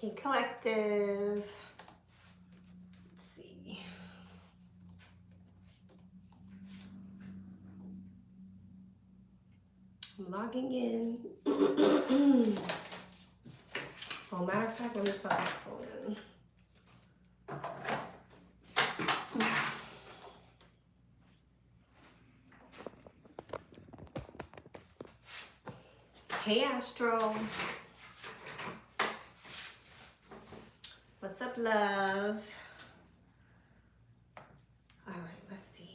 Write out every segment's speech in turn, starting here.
Okay, collective. Let's see. I'm logging in. Oh, matter of fact, let me plug my phone in. Hey, Astro. What's up, love? All right, let's see.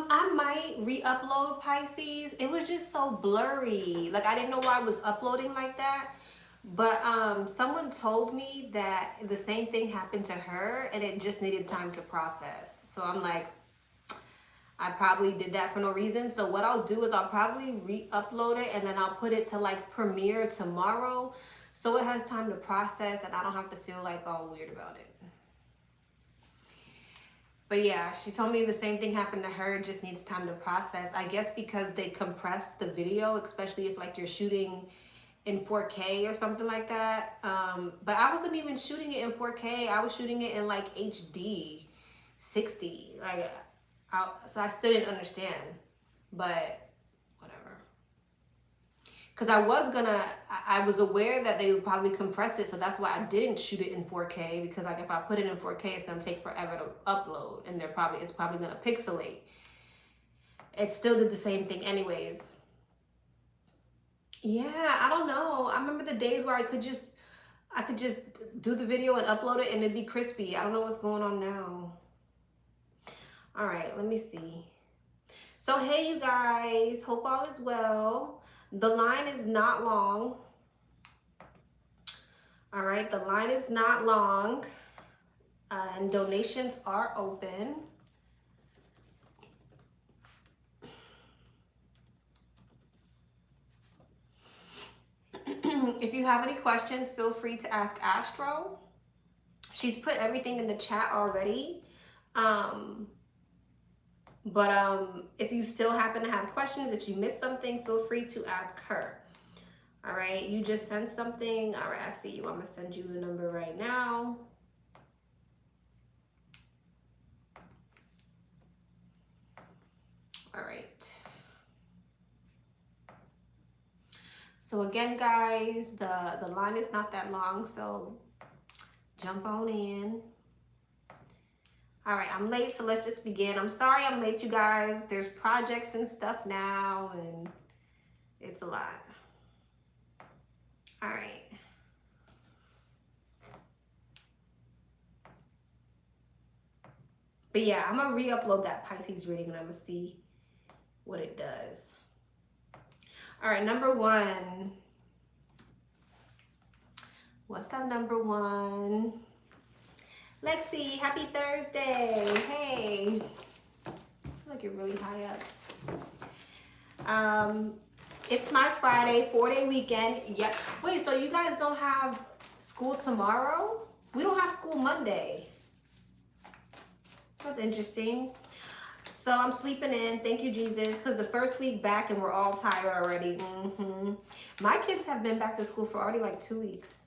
I might re-upload Pisces. It was just so blurry. Like, I didn't know why I was uploading like that. But someone told me that the same thing happened to her and it just needed time to process. So I'm like, I probably did that for no reason. So what I'll do is I'll probably re-upload it and then I'll put it to like premiere tomorrow. So it has time to process and I don't have to feel like all weird about it. But yeah, she told me the same thing happened to her. It just needs time to process. I guess because they compress the video, especially if like you're shooting in 4K or something like that. But I wasn't even shooting it in 4K. I was shooting it in like HD 60. Like, so I still didn't understand. But because I was aware that they would probably compress it, so that's why I didn't shoot it in 4K, because like if I put it in 4K, it's gonna take forever to upload, and it's probably gonna pixelate. It still did the same thing anyways. Yeah, I don't know. I remember the days where I could just do the video and upload it and it'd be crispy. I don't know what's going on now. All right, let me see. So hey, you guys, hope all is well. The line is not long. All right, the line is not long, and donations are open. If you have any questions, feel free to ask Astro. She's put everything in the chat already. If you still happen to have questions, if you missed something, feel free to ask her. All right, you just sent something. All right, I see you. I'm gonna send you the number right now. All right. So again, guys, the line is not that long, so jump on in. All right, I'm late, so let's just begin. I'm sorry I'm late, you guys. There's projects and stuff now, and it's a lot. All right. But yeah, I'm gonna re-upload that Pisces reading and I'm gonna see what it does. All right, number one. What's up, number one? Lexi, happy Thursday. Hey. I feel like you're really high up. It's my Friday, 4-day weekend. Yeah. Wait, so you guys don't have school tomorrow? We don't have school Monday. That's interesting. So I'm sleeping in. Thank you, Jesus, because the first week back and we're all tired already. My kids have been back to school for already like 2 weeks.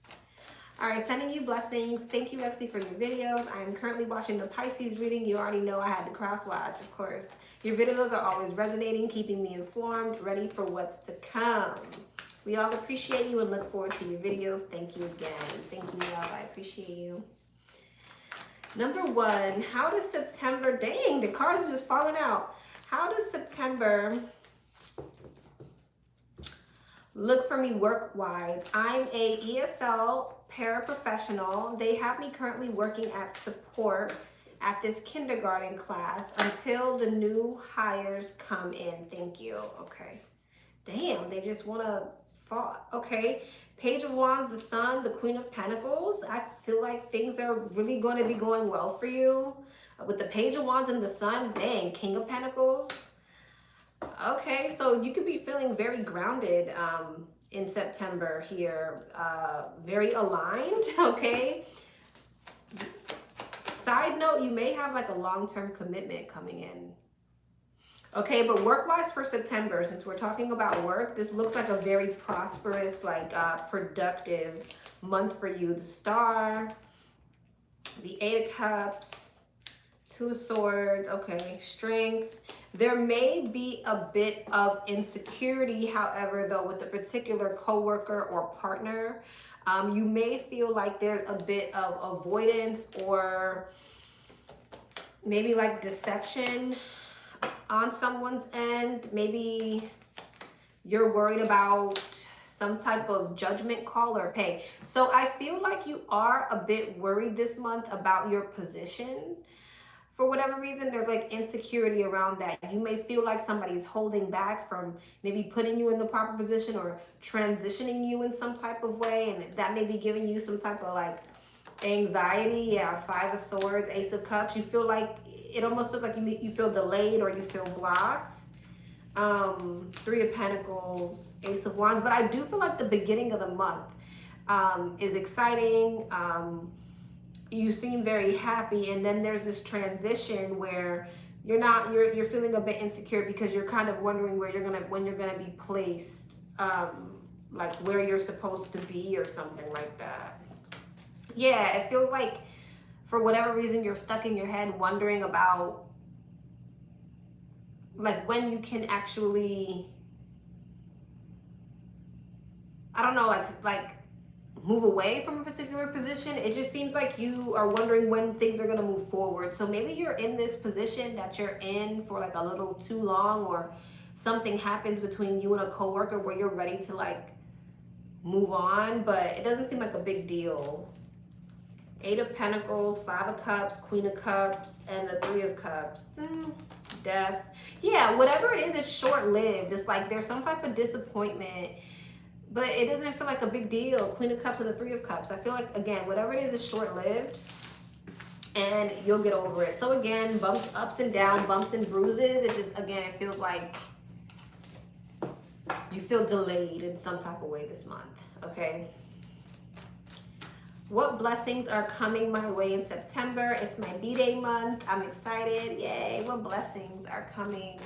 All right, sending you blessings. Thank you, Lexi, for your videos. I am currently watching the Pisces reading. You already know I had to cross watch, of course. Your videos are always resonating, keeping me informed, ready for what's to come. We all appreciate you and look forward to your videos. Thank you again. Thank you, y'all. I appreciate you. Number one, how does September, dang, the cards are just falling out. How does September look for me work-wise? I'm a ESL paraprofessional. They have me currently working at support at this kindergarten class until the new hires come in. Thank you. Okay. Damn, they just want to Okay. Page of Wands, the Sun, the Queen of Pentacles. I feel like things are really going to be going well for you. With the Page of Wands and the Sun, dang, King of Pentacles. Okay, so you could be feeling very grounded in September here. Very aligned, okay? Side note, you may have like a long-term commitment coming in. Okay, but work-wise for September, since we're talking about work, this looks like a very prosperous, like productive month for you. The Star, the Eight of Cups, Two of Swords, okay, Strength. There may be a bit of insecurity, however, though, with a particular coworker or partner. You may feel like there's a bit of avoidance or maybe like deception on someone's end. Maybe you're worried about some type of judgment call or pay. So I feel like you are a bit worried this month about your position. For whatever reason, there's like insecurity around that. You may feel like somebody's holding back from maybe putting you in the proper position or transitioning you in some type of way. And that may be giving you some type of like anxiety. Yeah, Five of Swords, Ace of Cups. You feel like, it almost feels like you feel delayed or you feel blocked. Three of Pentacles, Ace of Wands. But I do feel like the beginning of the month is exciting. You seem very happy, and then there's this transition where you're feeling a bit insecure because you're kind of wondering when you're gonna be placed, like where you're supposed to be or something like that. Yeah, it feels like for whatever reason you're stuck in your head wondering about like when you can actually, I don't know, like move away from a particular position. It just seems like you are wondering when things are going to move forward. So maybe you're in this position that you're in for like a little too long, or something happens between you and a coworker where you're ready to like move on, but it doesn't seem like a big deal. Eight of Pentacles, Five of Cups, Queen of Cups, and the Three of Cups. Death. Yeah, whatever it is, it's short-lived. It's like there's some type of disappointment, but it doesn't feel like a big deal. Queen of Cups and the Three of Cups. I feel like, again, whatever it is short-lived, and you'll get over it. So again, bumps, ups and downs, bumps and bruises. It just, again, it feels like you feel delayed in some type of way this month, okay? What blessings are coming my way in September? It's my B-Day month. I'm excited. Yay. What blessings are coming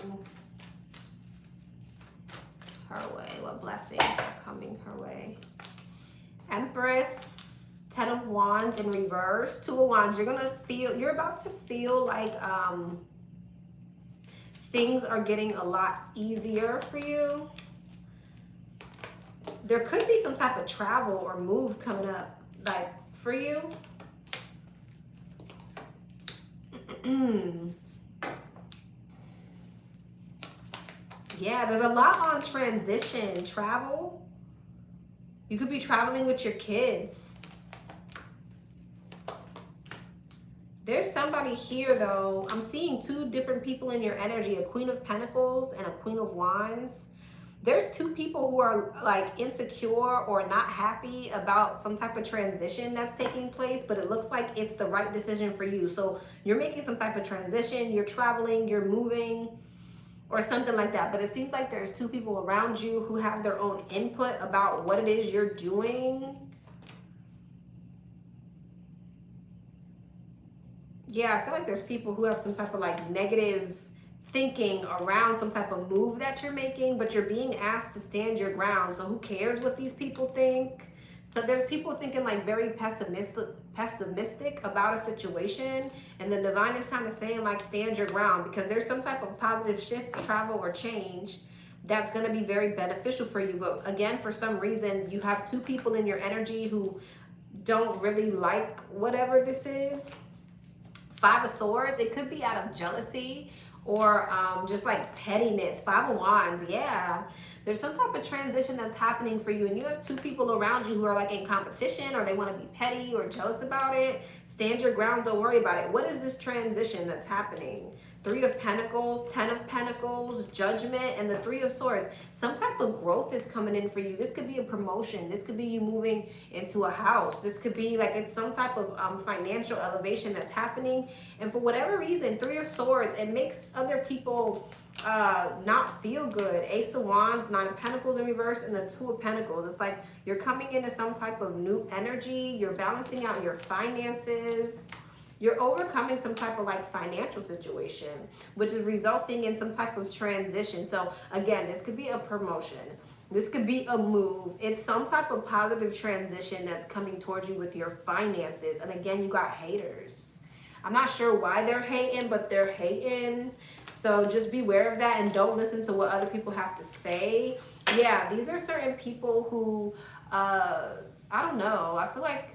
her way? What blessings are coming her way? Empress, Ten of Wands in reverse, Two of Wands. You're about to feel like things are getting a lot easier for you. There could be some type of travel or move coming up, like for you. Yeah, there's a lot on transition, travel. You could be traveling with your kids. There's somebody here though. I'm seeing two different people in your energy, a Queen of Pentacles and a Queen of Wands. There's two people who are like insecure or not happy about some type of transition that's taking place, but it looks like it's the right decision for you. So you're making some type of transition, you're traveling, you're moving, or something like that. But it seems like there's two people around you who have their own input about what it is you're doing. Yeah, I feel like there's people who have some type of like negative thinking around some type of move that you're making, but you're being asked to stand your ground. So who cares what these people think? So there's people thinking like very pessimistic about a situation, and the divine is kind of saying like stand your ground, because there's some type of positive shift, travel, or change that's going to be very beneficial for you. But again, for some reason, you have two people in your energy who don't really like whatever this is. Five of Swords, it could be out of jealousy or just like pettiness. Five of Wands, yeah. There's some type of transition that's happening for you, and you have two people around you who are like in competition, or they want to be petty or jealous about it. Stand your ground, don't worry about it. What is this transition that's happening? Three of Pentacles, 10 of Pentacles, Judgment, and the Three of Swords. Some type of growth is coming in for you. This could be a promotion. This could be you moving into a house. This could be like it's some type of financial elevation that's happening. And for whatever reason, Three of Swords, it makes other people not feel good. Ace of Wands, Nine of Pentacles in reverse, and the Two of Pentacles. It's like you're coming into some type of new energy. You're balancing out your finances. You're overcoming some type of like financial situation, which is resulting in some type of transition. So again, this could be a promotion. This could be a move. It's some type of positive transition that's coming towards you with your finances. And again, you got haters. I'm not sure why they're hating, but they're hating. So just beware of that and don't listen to what other people have to say. Yeah, these are certain people who, I don't know. I feel like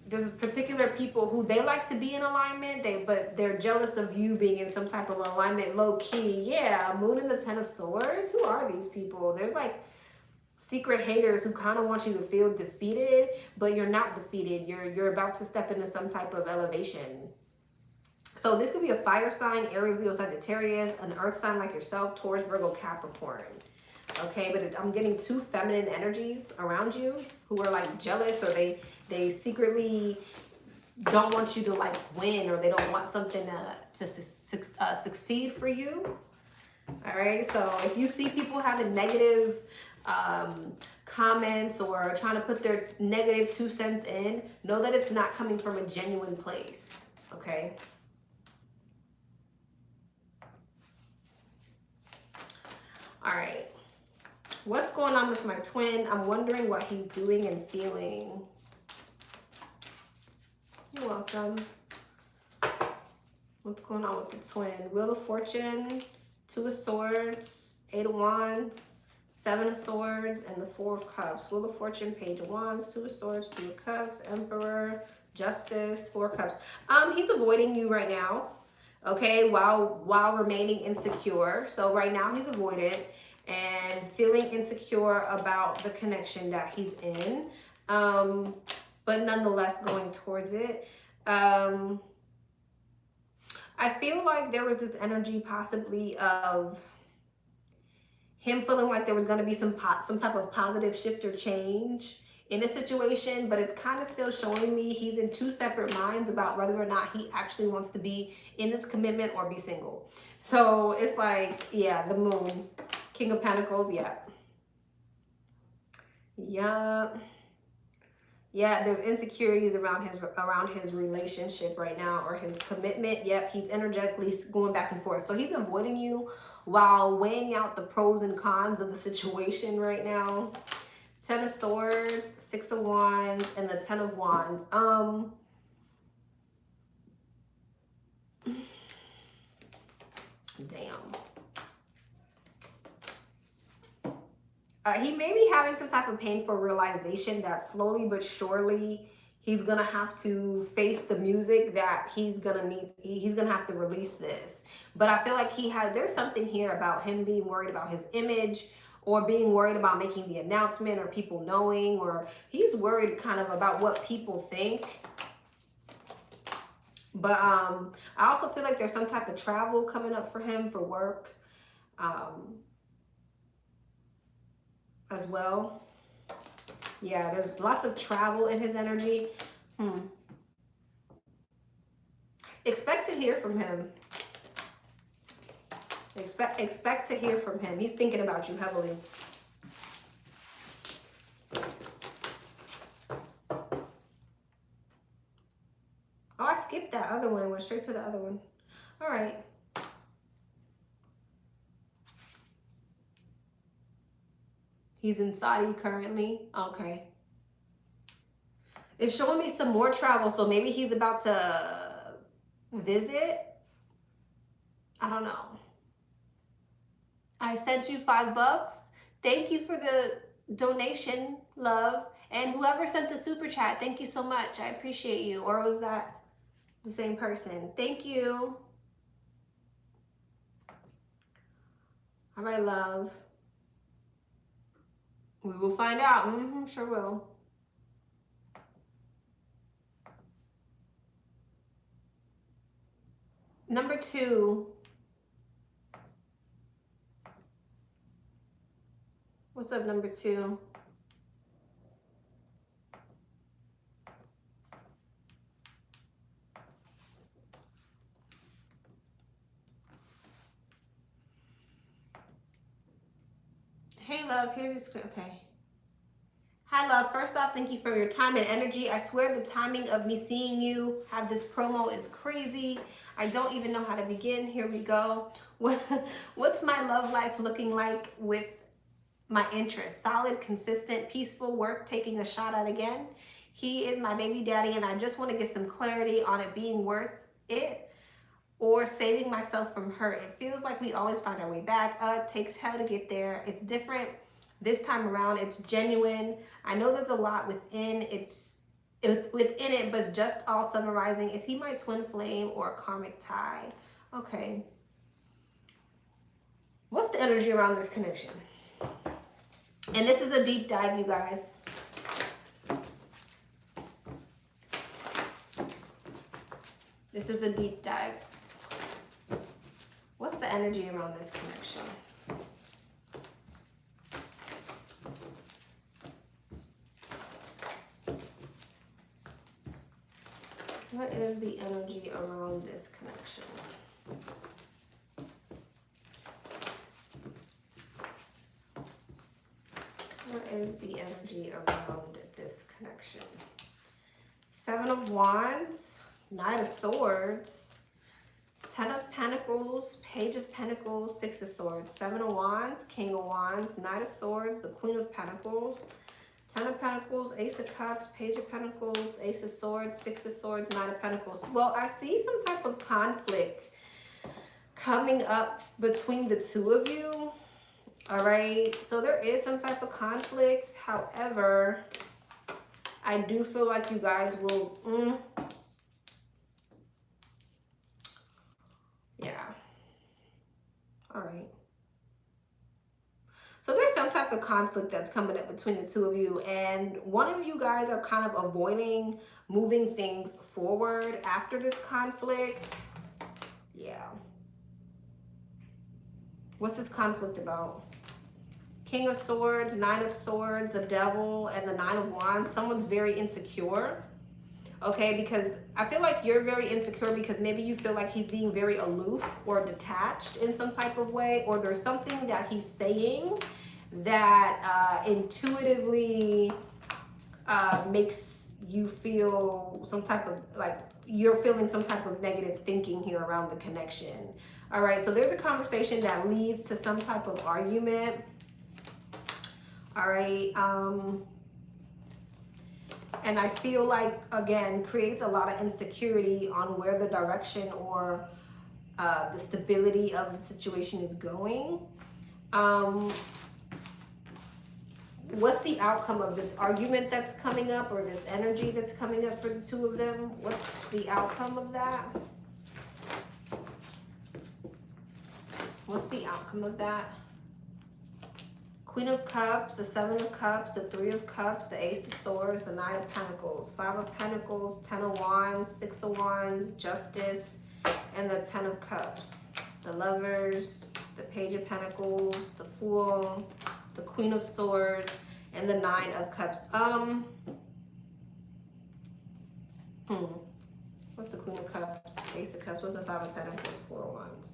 there's particular people who they like to be in alignment, but they're jealous of you being in some type of alignment, low key. Yeah, Moon and the 10 of Swords. Who are these people? There's like secret haters who kind of want you to feel defeated, but you're not defeated. You're about to step into some type of elevation. So this could be a fire sign, Aries, Leo, Sagittarius, an earth sign like yourself, Taurus, Virgo, Capricorn. Okay, but I'm getting two feminine energies around you who are like jealous, or they secretly don't want you to like win, or they don't want something to succeed for you. All right, so if you see people having negative comments or trying to put their negative 2 cents in, know that it's not coming from a genuine place. Okay. All right. What's going on with my twin? I'm wondering what he's doing and feeling. You're welcome. What's going on with the twin? Wheel of Fortune, Two of Swords, Eight of Wands, Seven of Swords, and the Four of Cups. Wheel of Fortune, Page of Wands, Two of Swords, Three of Cups, Emperor, Justice, Four of Cups. He's avoiding you right now, okay, while remaining insecure. So right now he's avoidant and feeling insecure about the connection that he's in, but nonetheless going towards it. I feel like there was this energy possibly of him feeling like there was going to be some type of positive shift or change in a situation, but it's kind of still showing me he's in two separate minds about whether or not he actually wants to be in this commitment or be single. So it's like, yeah, the Moon, King of Pentacles, yeah. Yeah, there's insecurities around his relationship right now, or his commitment. Yep, he's energetically going back and forth. So he's avoiding you while weighing out the pros and cons of the situation right now. 10 of Swords, 6 of Wands, and the 10 of Wands. Damn. He may be having some type of painful realization that slowly but surely he's gonna have to face the music that he's gonna need. He's gonna have to release this. But I feel like there's something here about him being worried about his image, or being worried about making the announcement, or people knowing, or he's worried kind of about what people think. But I also feel like there's some type of travel coming up for him for work. As well. Yeah, there's lots of travel in his energy. Expect to hear from him. Expect to hear from him. He's thinking about you heavily. Oh, I skipped that other one and went straight to the other one. All right. He's in Saudi currently. Okay. It's showing me some more travel, so maybe he's about to visit. I don't know. I sent you $5. Thank you for the donation, love. And whoever sent the super chat, thank you so much. I appreciate you. Or was that the same person? Thank you. All right, love. We will find out. Sure will. Number 2. What's up, number 2? Hey, love, here's this. Okay. Hi, love. First off, thank you for your time and energy. I swear the timing of me seeing you have this promo is crazy. I don't even know how to begin. Here we go. What's my love life looking like with my interests? Solid, consistent, peaceful, work taking a shot at again. He is my baby daddy, and I just want to get some clarity on it being worth it or saving myself from hurt. It feels like we always find our way back. It takes hell to get there. It's different this time around. It's genuine. I know there's a lot within it, but it's just all summarizing. Is he my twin flame or a karmic tie? Okay. What's the energy around this connection? And this is a deep dive, you guys. This is a deep dive. What's the energy around this connection? What is the energy around this connection? What is the energy around this connection? 7 of Wands, Knight of Swords, 10 of Pentacles, Page of Pentacles, 6 of Swords, 7 of Wands, King of Wands, Knight of Swords, the Queen of Pentacles, 10 of Pentacles, Ace of Cups, Page of Pentacles, Ace of Swords, 6 of Swords, 9 of Pentacles. Well, I see some type of conflict coming up between the two of you. All right. So there is some type of conflict. However, I do feel like you guys will... Yeah. All right. So there's some type of conflict that's coming up between the two of you, and one of you guys are kind of avoiding moving things forward after this conflict. Yeah. What's this conflict about? King of Swords, Knight of Swords, the Devil, and the 9 of Wands. Someone's very insecure. Okay, because I feel like you're very insecure because maybe you feel like he's being very aloof or detached in some type of way, or there's something that he's saying that intuitively makes you feel some type of, like, you're feeling some type of negative thinking here around the connection. All right, so there's a conversation that leads to some type of argument. All right, and I feel like, again, creates a lot of insecurity on where the direction or the stability of the situation is going. What's the outcome of this argument that's coming up, or this energy that's coming up for the two of them? What's the outcome of that? What's the outcome of that? Queen of Cups, the 7 of Cups, the 3 of Cups, the Ace of Swords, the 9 of Pentacles, 5 of Pentacles, 10 of Wands, 6 of Wands, Justice, and the 10 of Cups. The Lovers, the Page of Pentacles, the Fool, the Queen of Swords, and the 9 of Cups. What's the Queen of Cups? Ace of Cups. What's the 5 of Pentacles? 4 of Wands.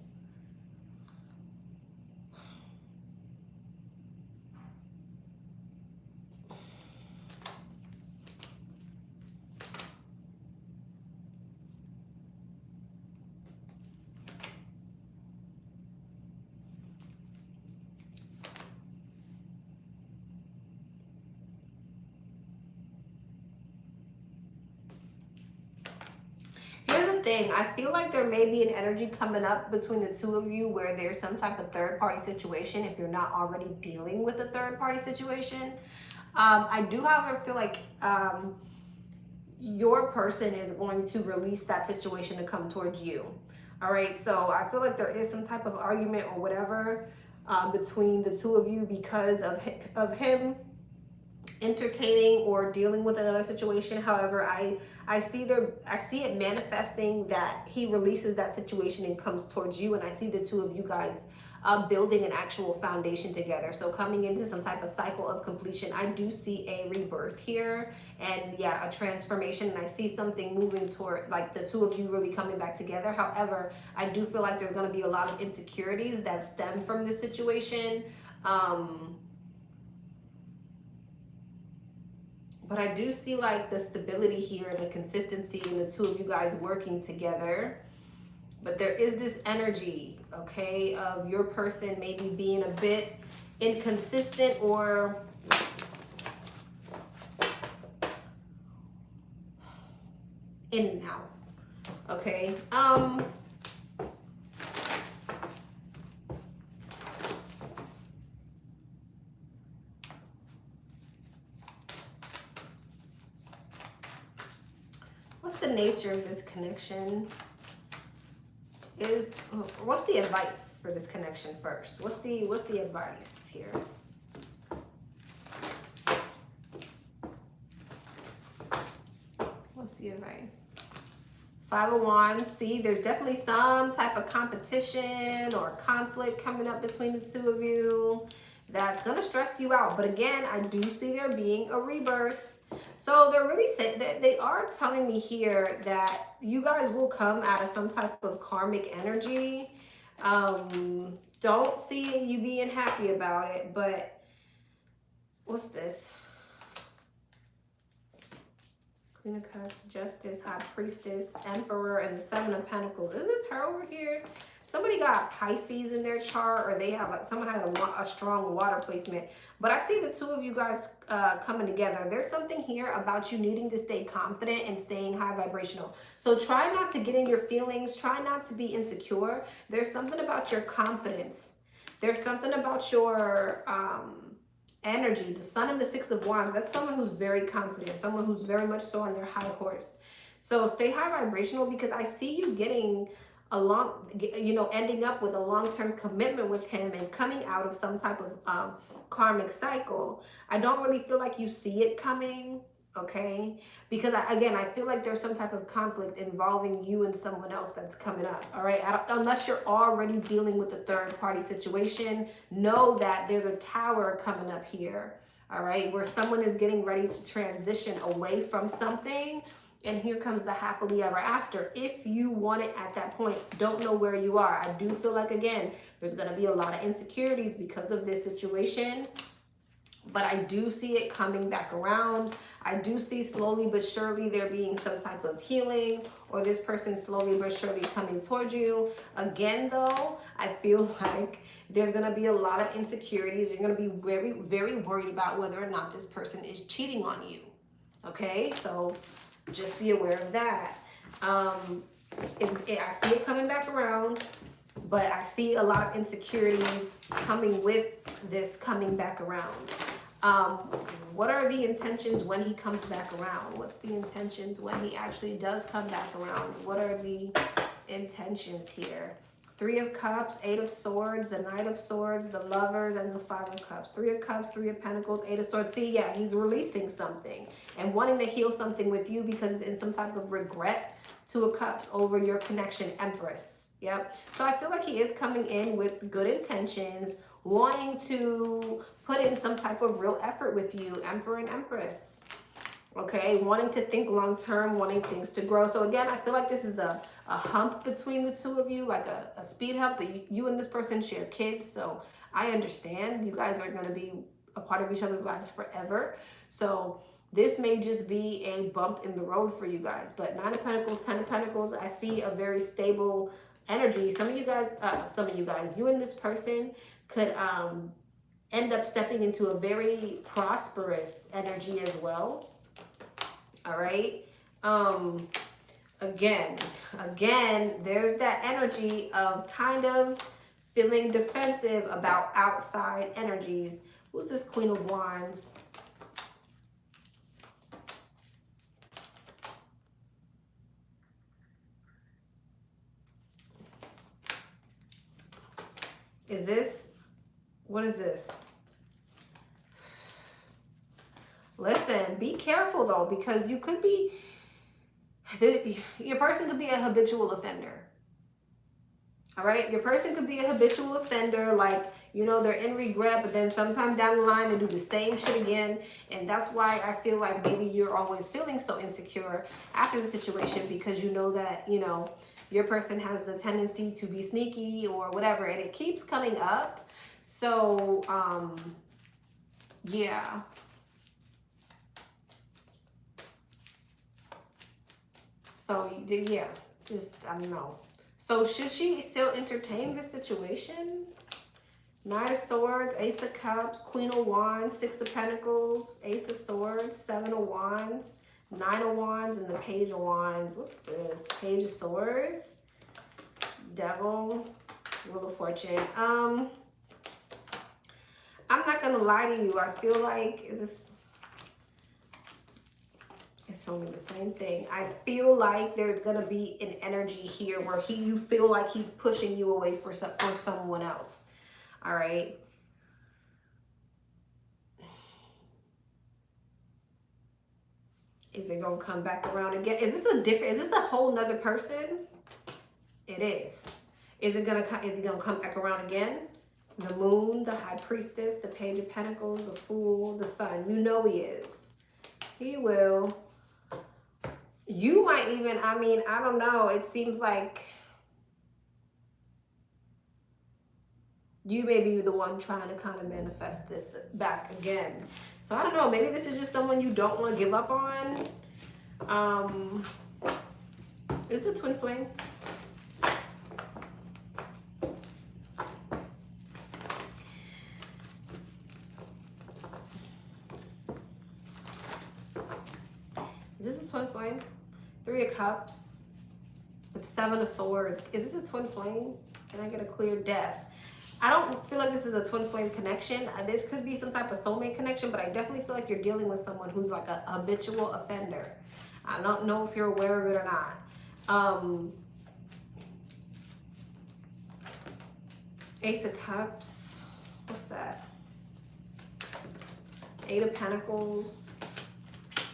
Thing. I feel like there may be an energy coming up between the two of you where there's some type of third-party situation if you're not already dealing with a third-party situation. I do, however, feel like your person is going to release that situation to come towards you. All right, so I feel like there is some type of argument or whatever between the two of you because of him entertaining or dealing with another situation. However, I see it manifesting that he releases that situation and comes towards you, and I see the two of you guys building an actual foundation together. So coming into some type of cycle of completion. I do see a rebirth here, and yeah, a transformation, and I see something moving toward like the two of you really coming back together. However, I do feel like there's going to be a lot of insecurities that stem from this situation. But I do see like the stability here, the consistency, and the two of you guys working together. But there is this energy, okay, of your person maybe being a bit inconsistent or in and out, okay? What's the nature of this connection? What's the advice for this connection first? What's the advice here? What's the advice? Five of Wands. See, there's definitely some type of competition or conflict coming up between the two of you that's gonna stress you out. But again, I do see there being a rebirth. So they're really saying that they are telling me here that you guys will come out of some type of karmic energy. Don't see you being happy about it, but what's this? Queen of Cups, Justice, High Priestess, Emperor, and the Seven of Pentacles. Is this her over here? Somebody got Pisces in their chart, or they have someone has a strong water placement. But I see the two of you guys coming together. There's something here about you needing to stay confident and staying high vibrational. So try not to get in your feelings. Try not to be insecure. There's something about your confidence. There's something about your energy. The Sun and the Six of Wands. That's someone who's very confident. Someone who's very much so on their high horse. So stay high vibrational, because I see you getting ending up with a long-term commitment with him and coming out of some type of karmic cycle. I don't really feel like you see it coming, okay? Because I feel like there's some type of conflict involving you and someone else that's coming up, all right? Unless you're already dealing with a third-party situation, know that there's a tower coming up here, all right? Where someone is getting ready to transition away from something. And here comes the happily ever after. If you want it at that point, don't know where you are. I do feel like, again, there's going to be a lot of insecurities because of this situation. But I do see it coming back around. I do see slowly but surely there being some type of healing, or this person slowly but surely coming towards you. Again, though, I feel like there's going to be a lot of insecurities. You're going to be very, very worried about whether or not this person is cheating on you. Okay, so just be aware of that. I see it coming back around, but I see a lot of insecurities coming with this coming back around. What are the intentions when he comes back around? What's the intentions when he actually does come back around? What are the intentions here? Three of Cups, Eight of Swords, the Knight of Swords, the Lovers, and the Five of Cups. Three of Cups, Three of Pentacles, Eight of Swords. See, yeah, he's releasing something and wanting to heal something with you because it's in some type of regret. Two of Cups over your connection, Empress. Yep. So I feel like he is coming in with good intentions, wanting to put in some type of real effort with you, Emperor and Empress. Okay, wanting to think long term, wanting things to grow. So again, I feel like this is a hump between the two of you, like a speed hump, but you and this person share kids. So I understand you guys are going to be a part of each other's lives forever. So this may just be a bump in the road for you guys. But Nine of Pentacles, Ten of Pentacles, I see a very stable energy. Some of you guys, you and this person could end up stepping into a very prosperous energy as well. All right. Again, there's that energy of kind of feeling defensive about outside energies. Who's this Queen of Wands? What is this? Listen, be careful though, because you could be, your person could be a habitual offender. All right, your person could be a habitual offender, like, you know, they're in regret, but then sometime down the line they do the same shit again. And that's why I feel like maybe you're always feeling so insecure after the situation, because you know that, you know, your person has the tendency to be sneaky or whatever, and it keeps coming up. So, yeah. So, yeah, just, I don't know. So should she still entertain this situation? Knight of Swords, Ace of Cups, Queen of Wands, Six of Pentacles, Ace of Swords, Seven of Wands, Nine of Wands, and the Page of Wands. What's this? Page of Swords, Devil, Wheel of Fortune. I'm not gonna lie to you. I feel like, is this? It's only the same thing. I feel like there's gonna be an energy here where you feel like he's pushing you away for someone else. All right. Is it gonna come back around again? Is this a whole nother person? It is. Is he gonna come back around again? The Moon, the High Priestess, the Page of Pentacles, the Fool, the Sun. You know he is. He will. You might even, I mean, I don't know. It seems like you may be the one trying to kind of manifest this back again. So I don't know. Maybe this is just someone you don't want to give up on. Is it twin flame? Is this a twin flame? Three of Cups with Seven of Swords. Is this a twin flame? Can I get a clear death? I don't feel like this is a twin flame connection. This could be some type of soulmate connection, but I definitely feel like you're dealing with someone who's like a habitual offender. I don't know if you're aware of it or not. Ace of Cups. What's that? Eight of Pentacles.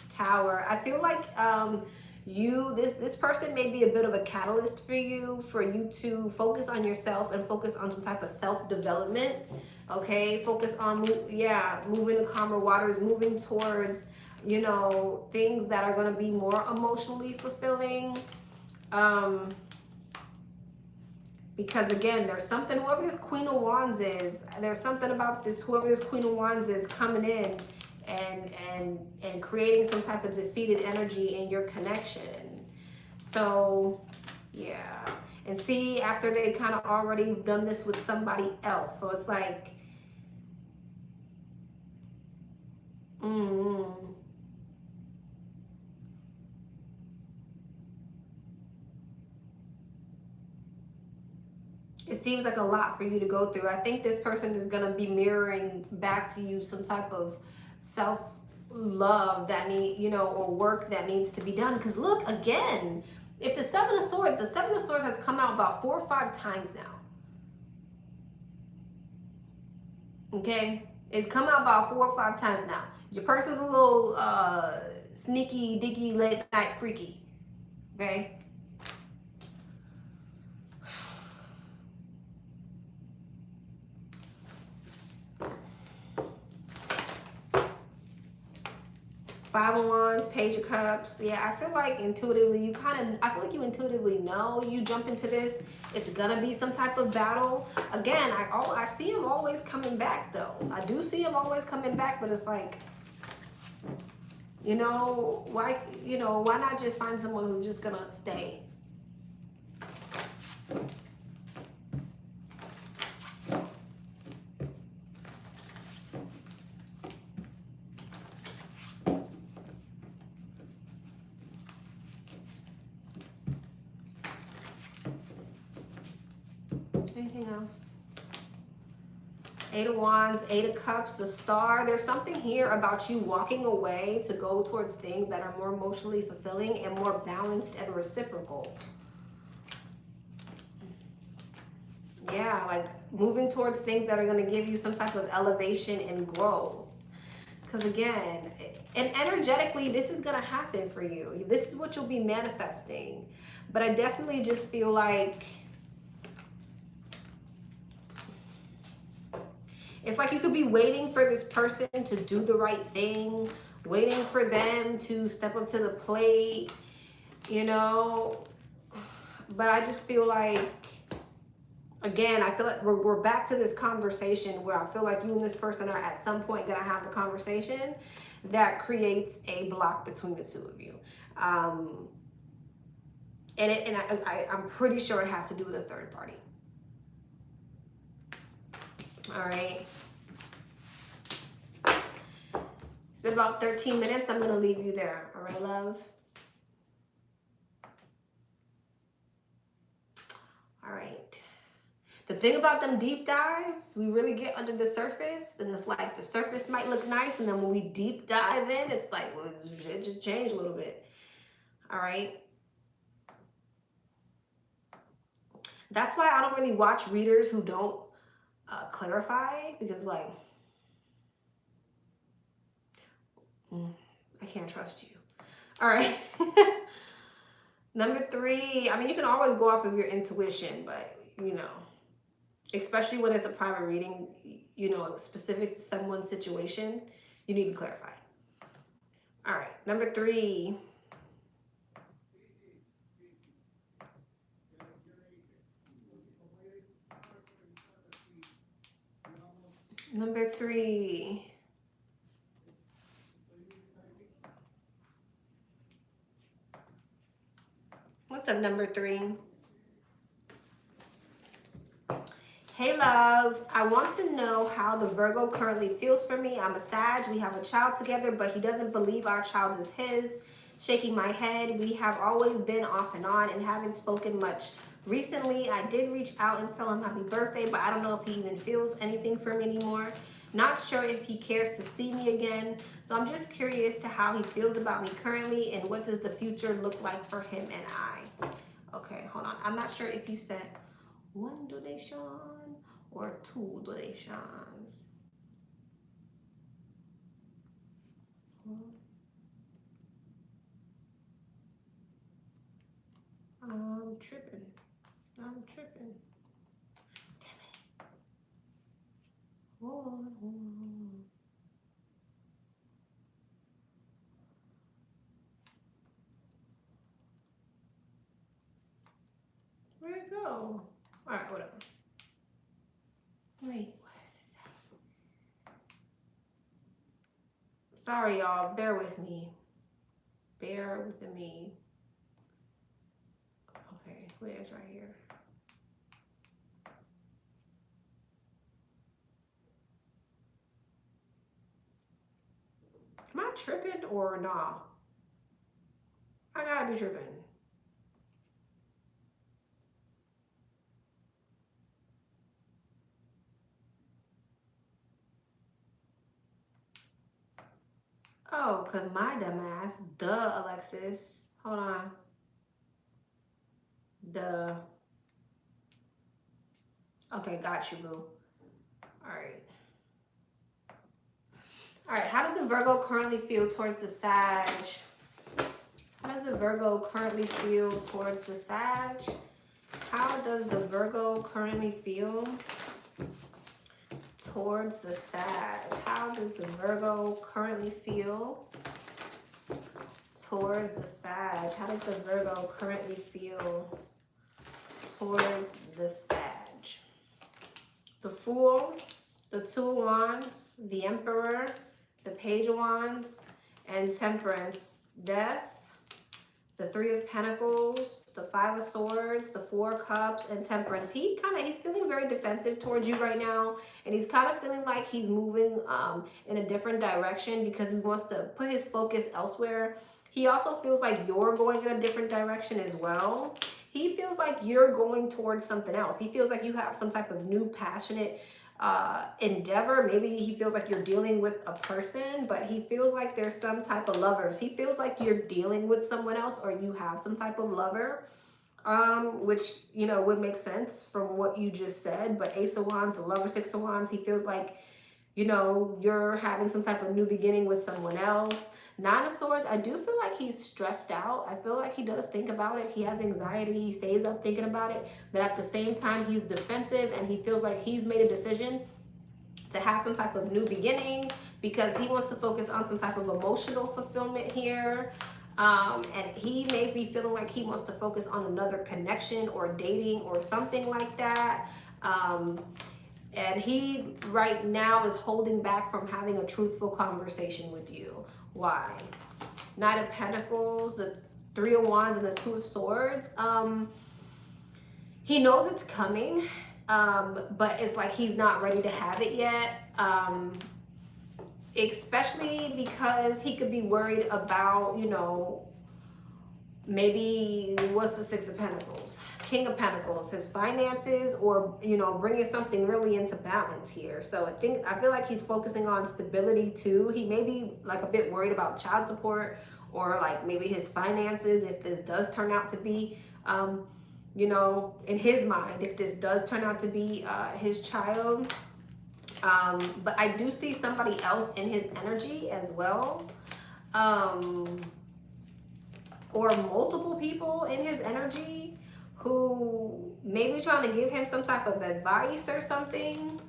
Tower. I feel like this person may be a bit of a catalyst for you to focus on yourself and focus on some type of self-development. Okay, focus on moving to calmer waters, moving towards, you know, things that are going to be more emotionally fulfilling. Because again, there's something, whoever this Queen of Wands is, there's something about this, whoever this Queen of Wands is coming in and creating some type of defeated energy in your connection. So yeah, and see, after they kind of already done this with somebody else, so it's like it seems like a lot for you to go through. I think this person is going to be mirroring back to you some type of self-love that or work that needs to be done. Because look, again, if the Seven of Swords has come out about 4 or 5 times now. Okay? It's come out about 4 or 5 times now. Your person's a little sneaky, dicky, late night freaky. Okay? Five of Wands, Page of Cups. Yeah, I feel like intuitively, you intuitively know you jump into this, it's gonna be some type of battle. Again, I see him always coming back though. I do see him always coming back, but it's like, why not just find someone who's just gonna stay? Anything else? Eight of Wands, Eight of Cups, the Star. There's something here about you walking away to go towards things that are more emotionally fulfilling and more balanced and reciprocal. Yeah, like moving towards things that are going to give you some type of elevation and growth. Because again, And energetically, this is going to happen for you. This is what you'll be manifesting. But I definitely just feel like it's like you could be waiting for this person to do the right thing, waiting for them to step up to the plate, you know. But I just feel like, again, I feel like we're back to this conversation where I feel like you and this person are at some point going to have a conversation that creates a block between the two of you. I'm pretty sure it has to do with a third party. All right. It's been about 13 minutes. I'm going to leave you there. All right, love? All right. The thing about them deep dives, we really get under the surface, and it's like the surface might look nice, and then when we deep dive in, it's like, well, it just changed a little bit. All right. That's why I don't really watch readers who don't clarify, because like, I can't trust you. All right. Number 3, I mean, you can always go off of your intuition, but you know, especially when it's a private reading, you know, specific to someone's situation, you need to clarify. All right, number 3. Number 3. What's up, number 3? Hey, love. I want to know how the Virgo currently feels for me. I'm a Sag. We have a child together, but he doesn't believe our child is his. Shaking my head. We have always been off and on and haven't spoken much recently. I did reach out and tell him happy birthday, but I don't know if he even feels anything for me anymore. Not sure if he cares to see me again. So I'm just curious to how he feels about me currently and what does the future look like for him and I. Okay, hold on. I'm not sure if you said 1 donation or 2 donations. I'm tripping. I'm tripping. Damn it. Hold on. Where'd it go? All right, whatever. Wait, what is it? Sorry, y'all. Bear with me. Bear with me. Okay, where's right here? Am I tripping or nah? I gotta be tripping. Oh, because my dumbass, duh, Alexis. Hold on. Duh. Okay, got you, boo. All right. All right, how does the Virgo currently feel towards the Sag? How does the Virgo currently feel towards the Sag? How does the Virgo currently feel towards the Sag? How does the Virgo currently feel towards the Sag? How does the Virgo currently feel towards the Sag? The Fool, the 2 of Wands, the Emperor, the Page of Wands, and Temperance. Death, the 3 of Pentacles, the 5 of Swords, the 4 of Cups, and Temperance. He's feeling very defensive towards you right now, and he's kind of feeling like he's moving in a different direction because he wants to put his focus elsewhere. He also feels like you're going in a different direction as well. He feels like you're going towards something else. He feels like you have some type of new passionate endeavor. Maybe he feels like you're dealing with a person, but he feels like there's some type of lovers. He feels like you're dealing with someone else or you have some type of lover, which, you know, would make sense from what you just said. But Ace of Wands, the lover, 6 of Wands, he feels like, you know, you're having some type of new beginning with someone else. Nine of Swords, I do feel like he's stressed out. I feel like he does think about it. He has anxiety. He stays up thinking about it. But at the same time, he's defensive and he feels like he's made a decision to have some type of new beginning because he wants to focus on some type of emotional fulfillment here. And he may be feeling like he wants to focus on another connection or dating or something like that. And he right now is holding back from having a truthful conversation with you. Why? Knight of Pentacles, the Three of Wands, and the Two of Swords. He knows it's coming, but it's like he's not ready to have it yet. Especially because he could be worried about, you know, maybe what's the Six of Pentacles? King of Pentacles, his finances, or, you know, bringing something really into balance here. So I feel like he's focusing on stability too. He may be like a bit worried about child support or like maybe his finances if this does turn out to be, you know, in his mind, if this does turn out to be his child. But I do see somebody else in his energy as well. Or multiple people in his energy who may be trying to give him some type of advice or something.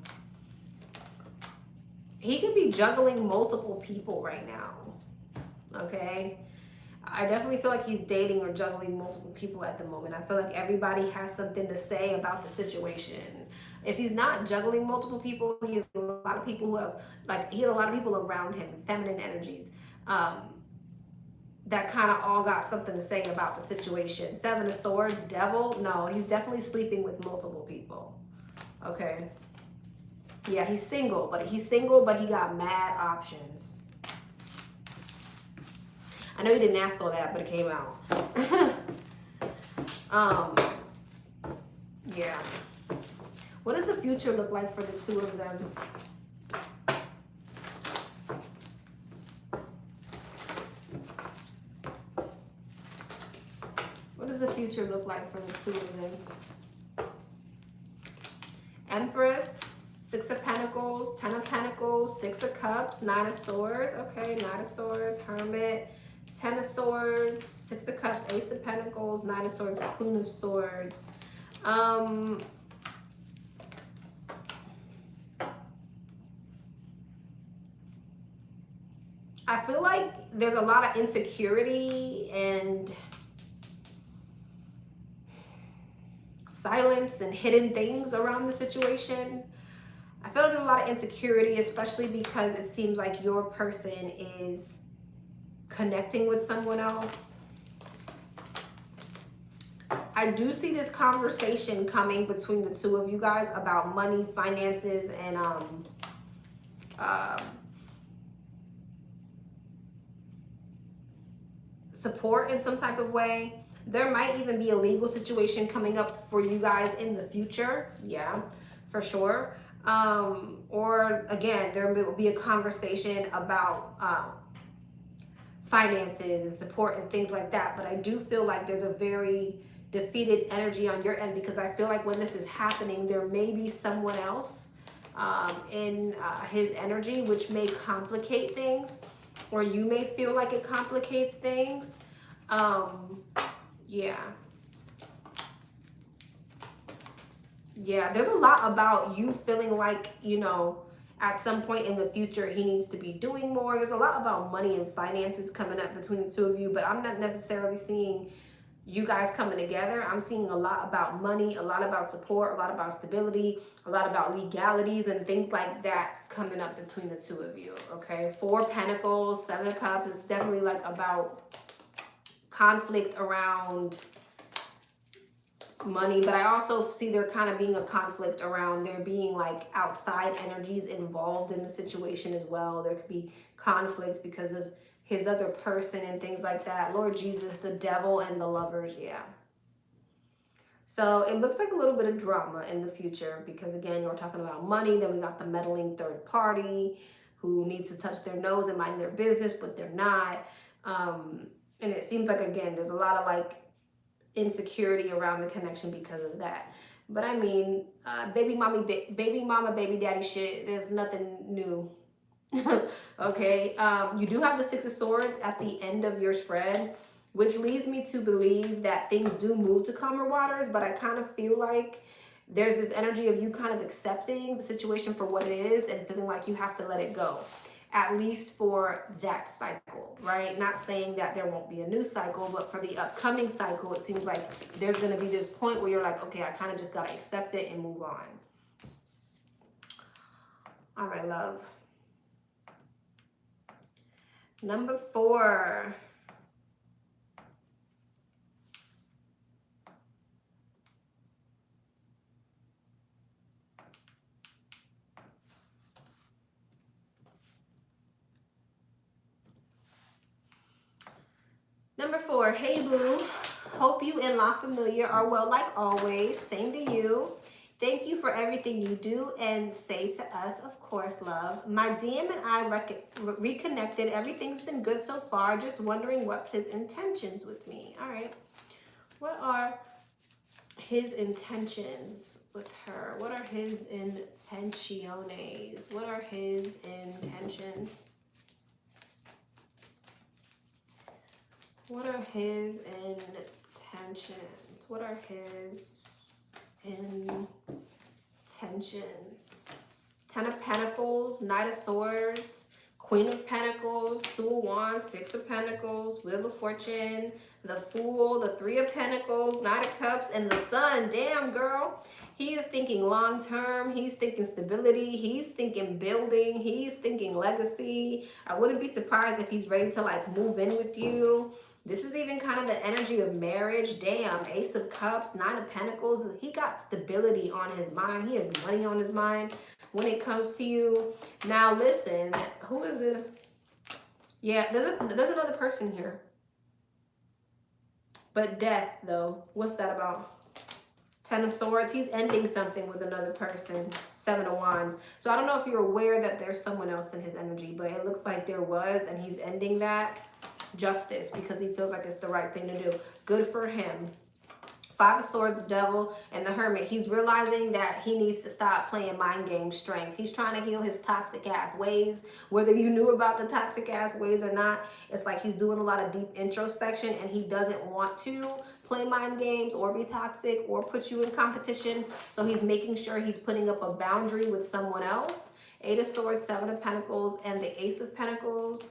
He could be juggling multiple people right now. Okay? I definitely feel like he's dating or juggling multiple people at the moment. I feel like everybody has something to say about the situation. If he's not juggling multiple people, he has a lot of people who have, like, he has a lot of people around him, feminine energies, that kind of all got something to say about the situation. Seven of Swords, Devil. No, he's definitely sleeping with multiple people. Okay. Yeah, he's single, but he got mad options. I know you didn't ask all that, but it came out. Yeah. What does the future look like for the two of them? What does the future look like for the two of them? Empress, Six of Pentacles, Ten of Pentacles, Six of Cups, Nine of Swords. Okay, Nine of Swords, Hermit, Ten of Swords, Six of Cups, Ace of Pentacles, Nine of Swords, Queen of Swords. I feel like there's a lot of insecurity and silence and hidden things around the situation. I feel like there's a lot of insecurity, especially because it seems like your person is connecting with someone else. I do see this conversation coming between the two of you guys about money, finances, and support in some type of way. There might even be a legal situation coming up for you guys in the future. Yeah, for sure. Or again, there will be a conversation about finances and support and things like that. But I do feel like there's a very defeated energy on your end, because I feel like when this is happening, there may be someone else in his energy, which may complicate things, or you may feel like it complicates things. Yeah. Yeah, there's a lot about you feeling like, you know, at some point in the future, he needs to be doing more. There's a lot about money and finances coming up between the two of you, but I'm not necessarily seeing you guys coming together. I'm seeing a lot about money, a lot about support, a lot about stability, a lot about legalities and things like that coming up between the two of you, okay? Four Pentacles, Seven of Cups. It's definitely like about conflict around money, but I also see there kind of being a conflict around there being like outside energies involved in the situation as well. There could be conflicts because of his other person and things like that. Lord Jesus, the Devil, and the Lovers. Yeah. So it looks like a little bit of drama in the future, because again, you're talking about money. Then we got the meddling third party who needs to touch their nose and mind their business, but they're not. And it seems like, again, there's a lot of like insecurity around the connection because of that. But I mean, baby mama, baby daddy shit, there's nothing new Okay, you do have the Six of Swords at the end of your spread, which leads me to believe that things do move to calmer waters, but I kind of feel like there's this energy of you kind of accepting the situation for what it is and feeling like you have to let it go, at least for that cycle, right? Not saying that there won't be a new cycle, but for the upcoming cycle, it seems like there's going to be this point where you're like, okay, I kind of just got to accept it and move on. All right, love. Number 4. Number 4, hey boo. Hope you and La Familia are well like always. Same to you. Thank you for everything you do and say to us, of course, love. My DM and I reconnected. Everything's been good so far. Just wondering what's his intentions with me. All right. What are his intentions with her? What are his intenciones? What are his intentions? What are his intentions? What are his intentions? 10 of Pentacles, Knight of Swords, Queen of Pentacles, 2 of Wands, 6 of Pentacles, Wheel of Fortune, the Fool, the 3 of Pentacles, Knight of Cups, and the Sun. Damn, girl. He is thinking long term. He's thinking stability. He's thinking building. He's thinking legacy. I wouldn't be surprised if he's ready to like move in with you. This is even kind of the energy of marriage. Damn, Ace of Cups, 9 of Pentacles. He got stability on his mind. He has money on his mind when it comes to you. Now, listen, who is this? Yeah, there's another person here. But death, though. What's that about? 10 of Swords. He's ending something with another person. 7 of Wands. So I don't know if you're aware that there's someone else in his energy, but it looks like there was, and he's ending that. Justice, because he feels like it's the right thing to do. Good for him. 5 of Swords, the Devil, and the Hermit. He's realizing that he needs to stop playing mind game strength. He's trying to heal his toxic ass ways. Whether you knew about the toxic ass ways or not, it's like he's doing a lot of deep introspection and he doesn't want to play mind games or be toxic or put you in competition. So he's making sure he's putting up a boundary with someone else. 8 of Swords, 7 of Pentacles, and the Ace of Pentacles.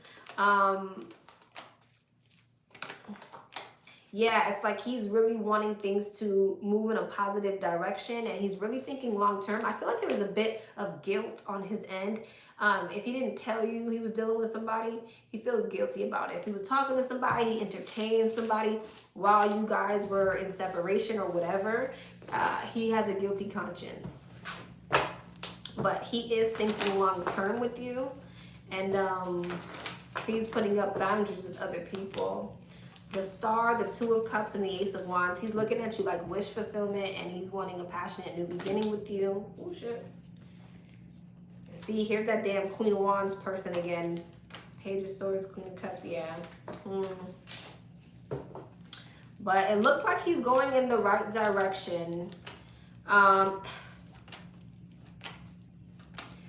Yeah, it's like he's really wanting things to move in a positive direction and he's really thinking long term. I feel like there was a bit of guilt on his end. If he didn't tell you he was dealing with somebody, he feels guilty about it. If he was talking to somebody, he entertained somebody while you guys were in separation or whatever, he has a guilty conscience. But he is thinking long term with you and he's putting up boundaries with other people. The Star, the 2 of Cups, and the Ace of Wands. He's looking at you like wish fulfillment and he's wanting a passionate new beginning with you. Oh, shit. See, here's that damn Queen of Wands person again. Page of Swords, Queen of Cups, yeah. But it looks like he's going in the right direction.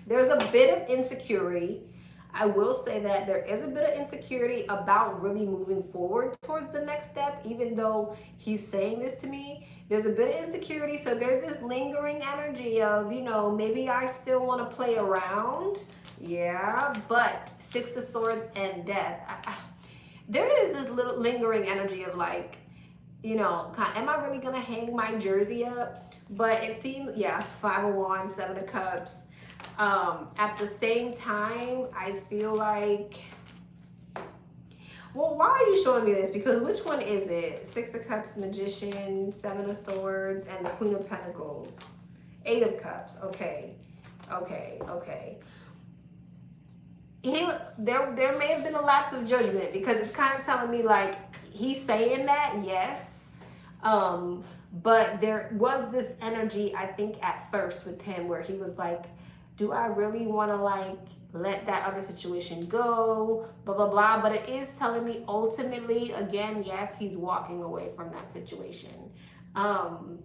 There's a bit of insecurity. I will say that there is a bit of insecurity about really moving forward towards the next step, even though he's saying this to me. There's a bit of insecurity, so there's this lingering energy of, you know, maybe I still want to play around. Yeah, but 6 of Swords and Death. There is this little lingering energy of like, you know, am I really going to hang my jersey up? But it seems, yeah, 5 of Wands, 7 of Cups. At the same time, I feel like, well, why are you showing me this? Because which one is it? 6 of Cups, Magician, 7 of Swords, and the Queen of Pentacles. 8 of Cups. Okay. There may have been a lapse of judgment because it's kind of telling me like he's saying that, yes. But there was this energy, I think, at first with him where he was like, do I really want to like let that other situation go, blah, blah, blah. But it is telling me ultimately, again, yes, he's walking away from that situation. Situation.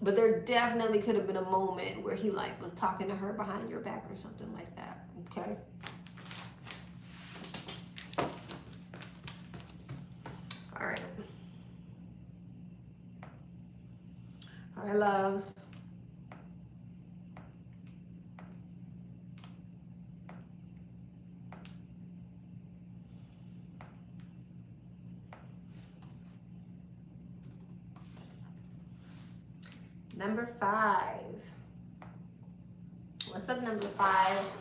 But there definitely could have been a moment where he like was talking to her behind your back or something like that. Okay. All right. All right, love. Number 5. What's up, number 5?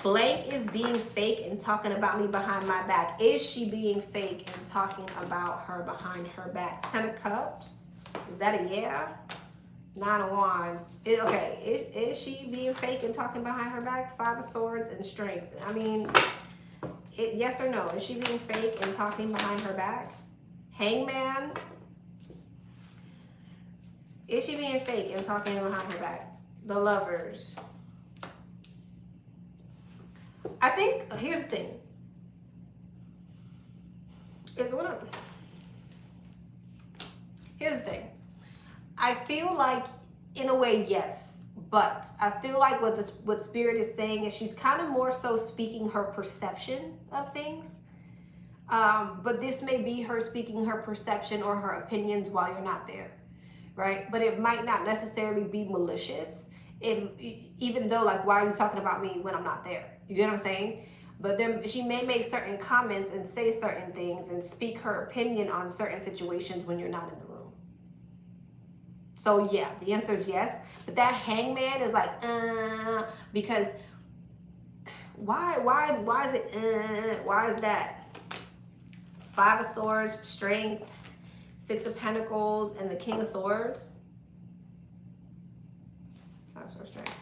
Blank is being fake and talking about me behind my back. Is she being fake and talking about her behind her back? 10 of Cups. Is that a yeah? 9 of Wands. Okay, is she being fake and talking behind her back? 5 of Swords and Strength. I mean, yes or no? Is she being fake and talking behind her back? Hangman. Is she being fake and talking behind her back? The Lovers. I think, here's the thing. Here's the thing. I feel like, in a way, yes. But I feel like what Spirit is saying is she's kind of more so speaking her perception of things. But this may be her speaking her perception or her opinions while you're not there. Right? But it might not necessarily be malicious. Even though, like, why are you talking about me when I'm not there? You get what I'm saying? But then she may make certain comments and say certain things and speak her opinion on certain situations when you're not in the room. So yeah, the answer is yes. But that Hangman is like, because why is it, why is that? 5 of Swords, Strength, 6 of Pentacles, and the King of Swords. 5 of Swords, Strength.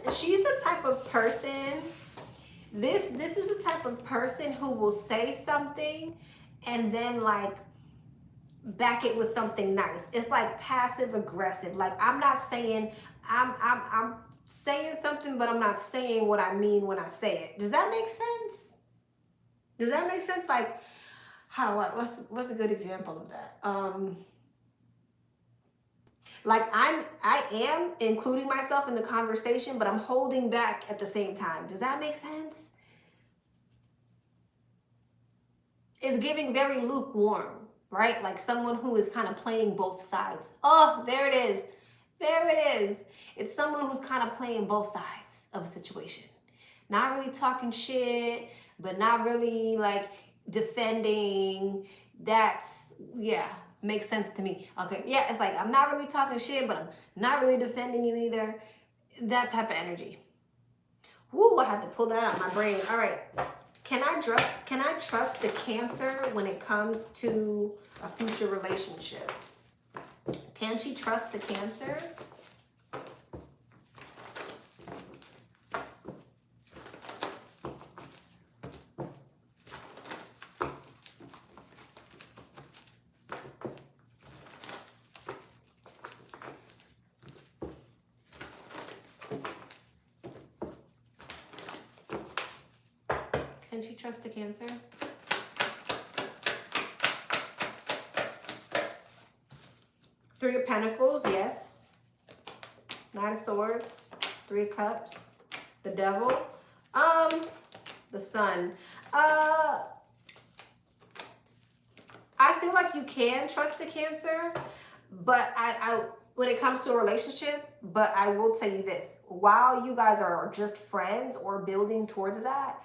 She's the type of person, this is the type of person who will say something and then like back it with something nice. It's like passive aggressive. Like I'm saying something, but I'm not saying what I mean when I say it. Does that make sense? Does that make sense? Like, what's a good example of that? Like I am including myself in the conversation, but I'm holding back at the same time. Does that make sense? It's giving very lukewarm, right? Like someone who is kind of playing both sides. Oh, there it is. There it is. It's someone who's kind of playing both sides of a situation. Not really talking shit, but not really like defending. That's, yeah, makes sense to me. Okay, yeah, it's like I'm not really talking shit, but I'm not really defending you either. That type of energy. Woo, I had to pull that out of my brain. All right. Can I trust the Cancer when it comes to a future relationship? Can she trust the Cancer? Can she trust the Cancer? Three of Pentacles, yes. Knight of Swords, 3 of Cups, the Devil, the Sun. I feel like you can trust the Cancer, but I when it comes to a relationship, but I will tell you this, while you guys are just friends or building towards that,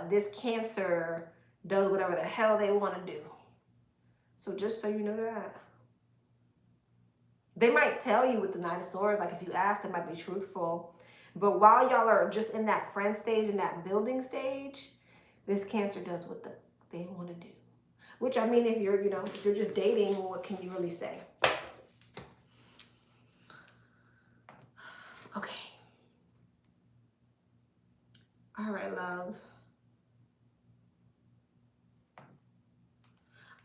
this Cancer does whatever the hell they want to do. So just so you know that. They might tell you with the Knight of Swords, like if you ask, they might be truthful. But while y'all are just in that friend stage, in that building stage, this Cancer does what they want to do. Which, I mean, if you're just dating, what can you really say? Okay. All right, love.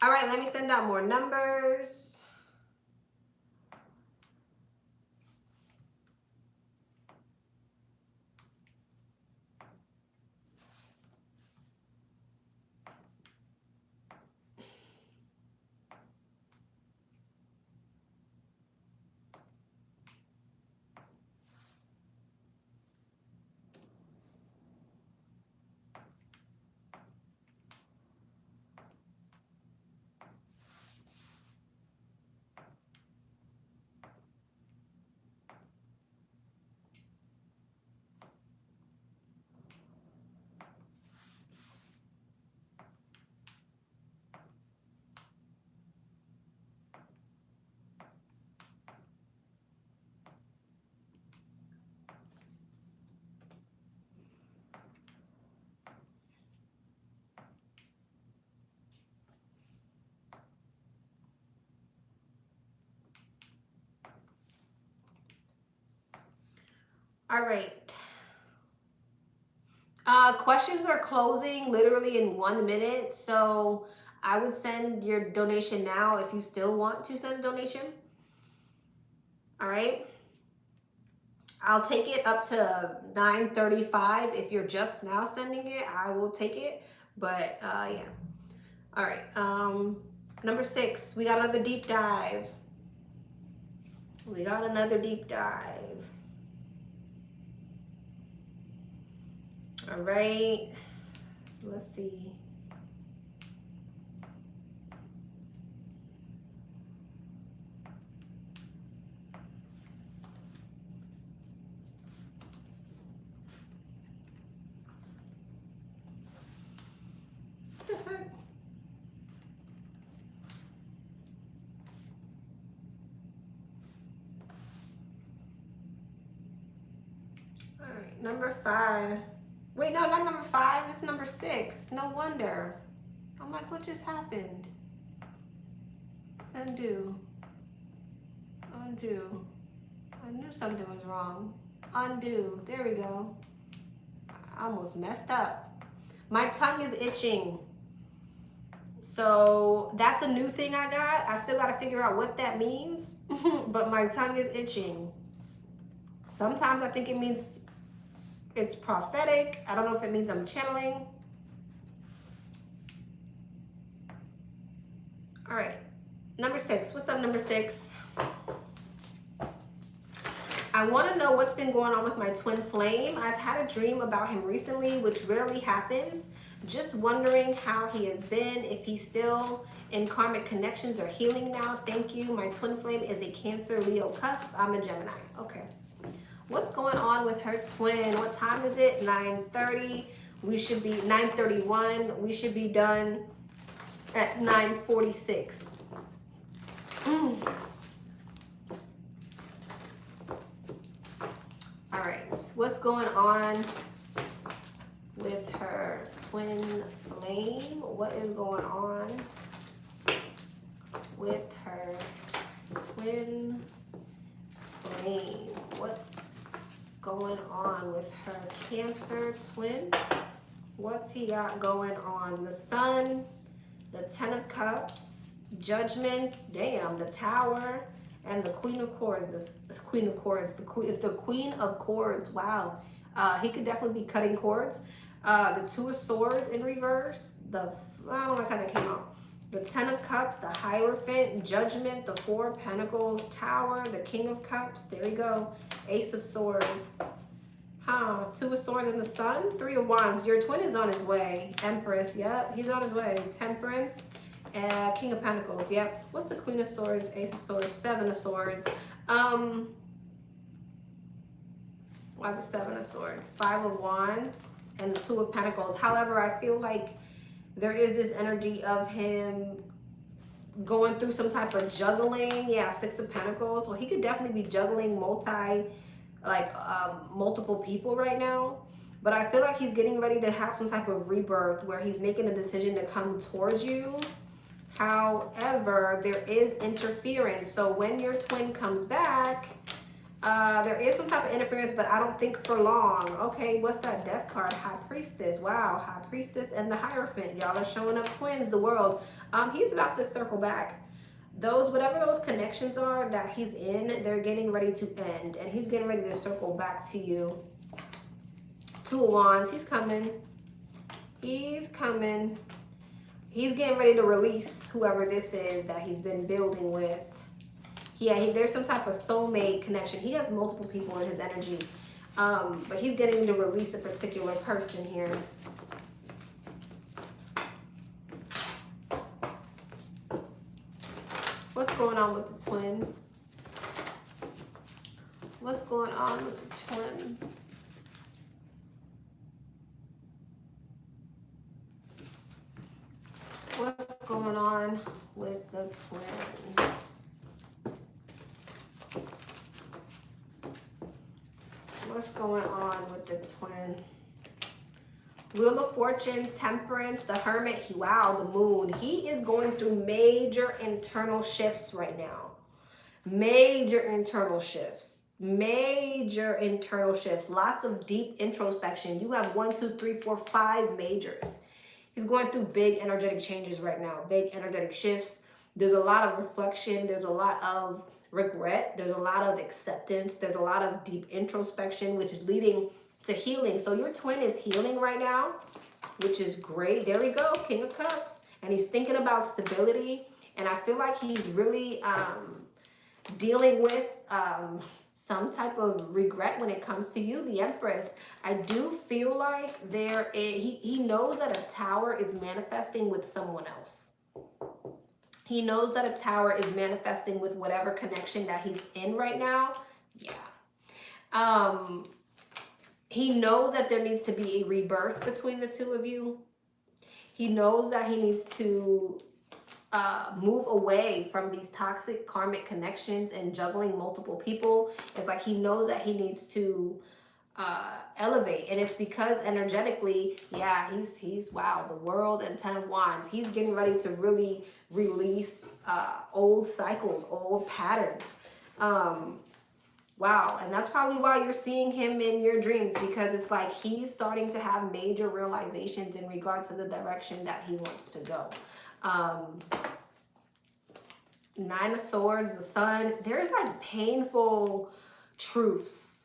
All right, let me send out more numbers. All right. Questions are closing literally in 1 minute. So I would send your donation now if you still want to send a donation. All right. I'll take it up to 9:35. If you're just now sending it, I will take it. But yeah. All right. Number 6, we got another deep dive. We got another deep dive. All right. So let's see. What the heck? All right, number 5. Wait, no, not number 5. It's number 6. No wonder. I'm like, what just happened? Undo. Undo. I knew something was wrong. Undo. There we go. I almost messed up. My tongue is itching. So that's a new thing I got. I still got to figure out what that means. But my tongue is itching. Sometimes I think it means it's prophetic. I don't know if it means I'm channeling. All right. Number 6. What's up, number 6? I want to know what's been going on with my twin flame. I've had a dream about him recently, which rarely happens. Just wondering how he has been, if he's still in karmic connections or healing now. Thank you. My twin flame is a Cancer Leo cusp. I'm a Gemini. Okay. What's going on with her twin? What time is it? 9:30. We should be 9:31. We should be done at 9:46. All right. What's going on with her twin flame? What is going on with her twin flame? What's going on with her Cancer twin? What's he got going on? The Sun, the 10 of Cups, Judgment, damn, the Tower, and the Queen of Cords. This Queen of Cords, the Queen of Cords. Wow, he could definitely be cutting cords. The 2 of Swords in reverse. I don't like how that came out. The 10 of Cups, the Hierophant, Judgment, the 4 of Pentacles, Tower, the King of Cups. There we go. Ace of Swords. 2 of Swords and the Sun. 3 of Wands. Your twin is on his way. Empress. Yep, he's on his way. Temperance. King of Pentacles. Yep. What's the Queen of Swords? Ace of Swords. 7 of Swords. Why the 7 of Swords? 5 of Wands and the 2 of Pentacles. However, I feel like there is this energy of him going through some type of juggling. Yeah, 6 of Pentacles. So he could definitely be juggling multiple people right now. But I feel like he's getting ready to have some type of rebirth where he's making a decision to come towards you. However, there is interference. So when your twin comes back, There is some type of interference, but I don't think for long. Okay, what's that death card? High Priestess. Wow, High Priestess and the Hierophant. Y'all are showing up twins, the world. He's about to circle back. Whatever those connections are that he's in, they're getting ready to end. And he's getting ready to circle back to you. Two of Wands, he's coming. He's coming. He's getting ready to release whoever this is that he's been building with. Yeah, there's some type of soulmate connection. He has multiple people in his energy. But he's getting to release a particular person here. What's going on with the twin? What's going on with the twin? What's going on with the twin? What's going on with the twin? Wheel of Fortune, Temperance, the Hermit, wow, the Moon. He is going through major internal shifts right now. Major internal shifts. Major internal shifts. Lots of deep introspection. You have 1, 2, 3, 4, 5 majors. He's going through big energetic changes right now. Big energetic shifts. There's a lot of reflection. There's a lot of regret. There's a lot of acceptance. There's a lot of deep introspection, which is leading to healing. So your twin is healing right now, which is great. There we go, King of Cups. And he's thinking about stability. And I feel like he's really dealing with some type of regret when it comes to you, the Empress. I do feel like he knows that a tower is manifesting with someone else. He knows that a tower is manifesting with whatever connection that he's in right now. Yeah. He knows that there needs to be a rebirth between the two of you. He knows that he needs to move away from these toxic karmic connections and juggling multiple people. It's like he knows that he needs to elevate, and it's because energetically, yeah, he's wow, the World and 10 of Wands. He's getting ready to really release old cycles, old patterns. Wow, and that's probably why you're seeing him in your dreams, because it's like he's starting to have major realizations in regards to the direction that he wants to go. 9 of Swords, the Sun. There's like painful truths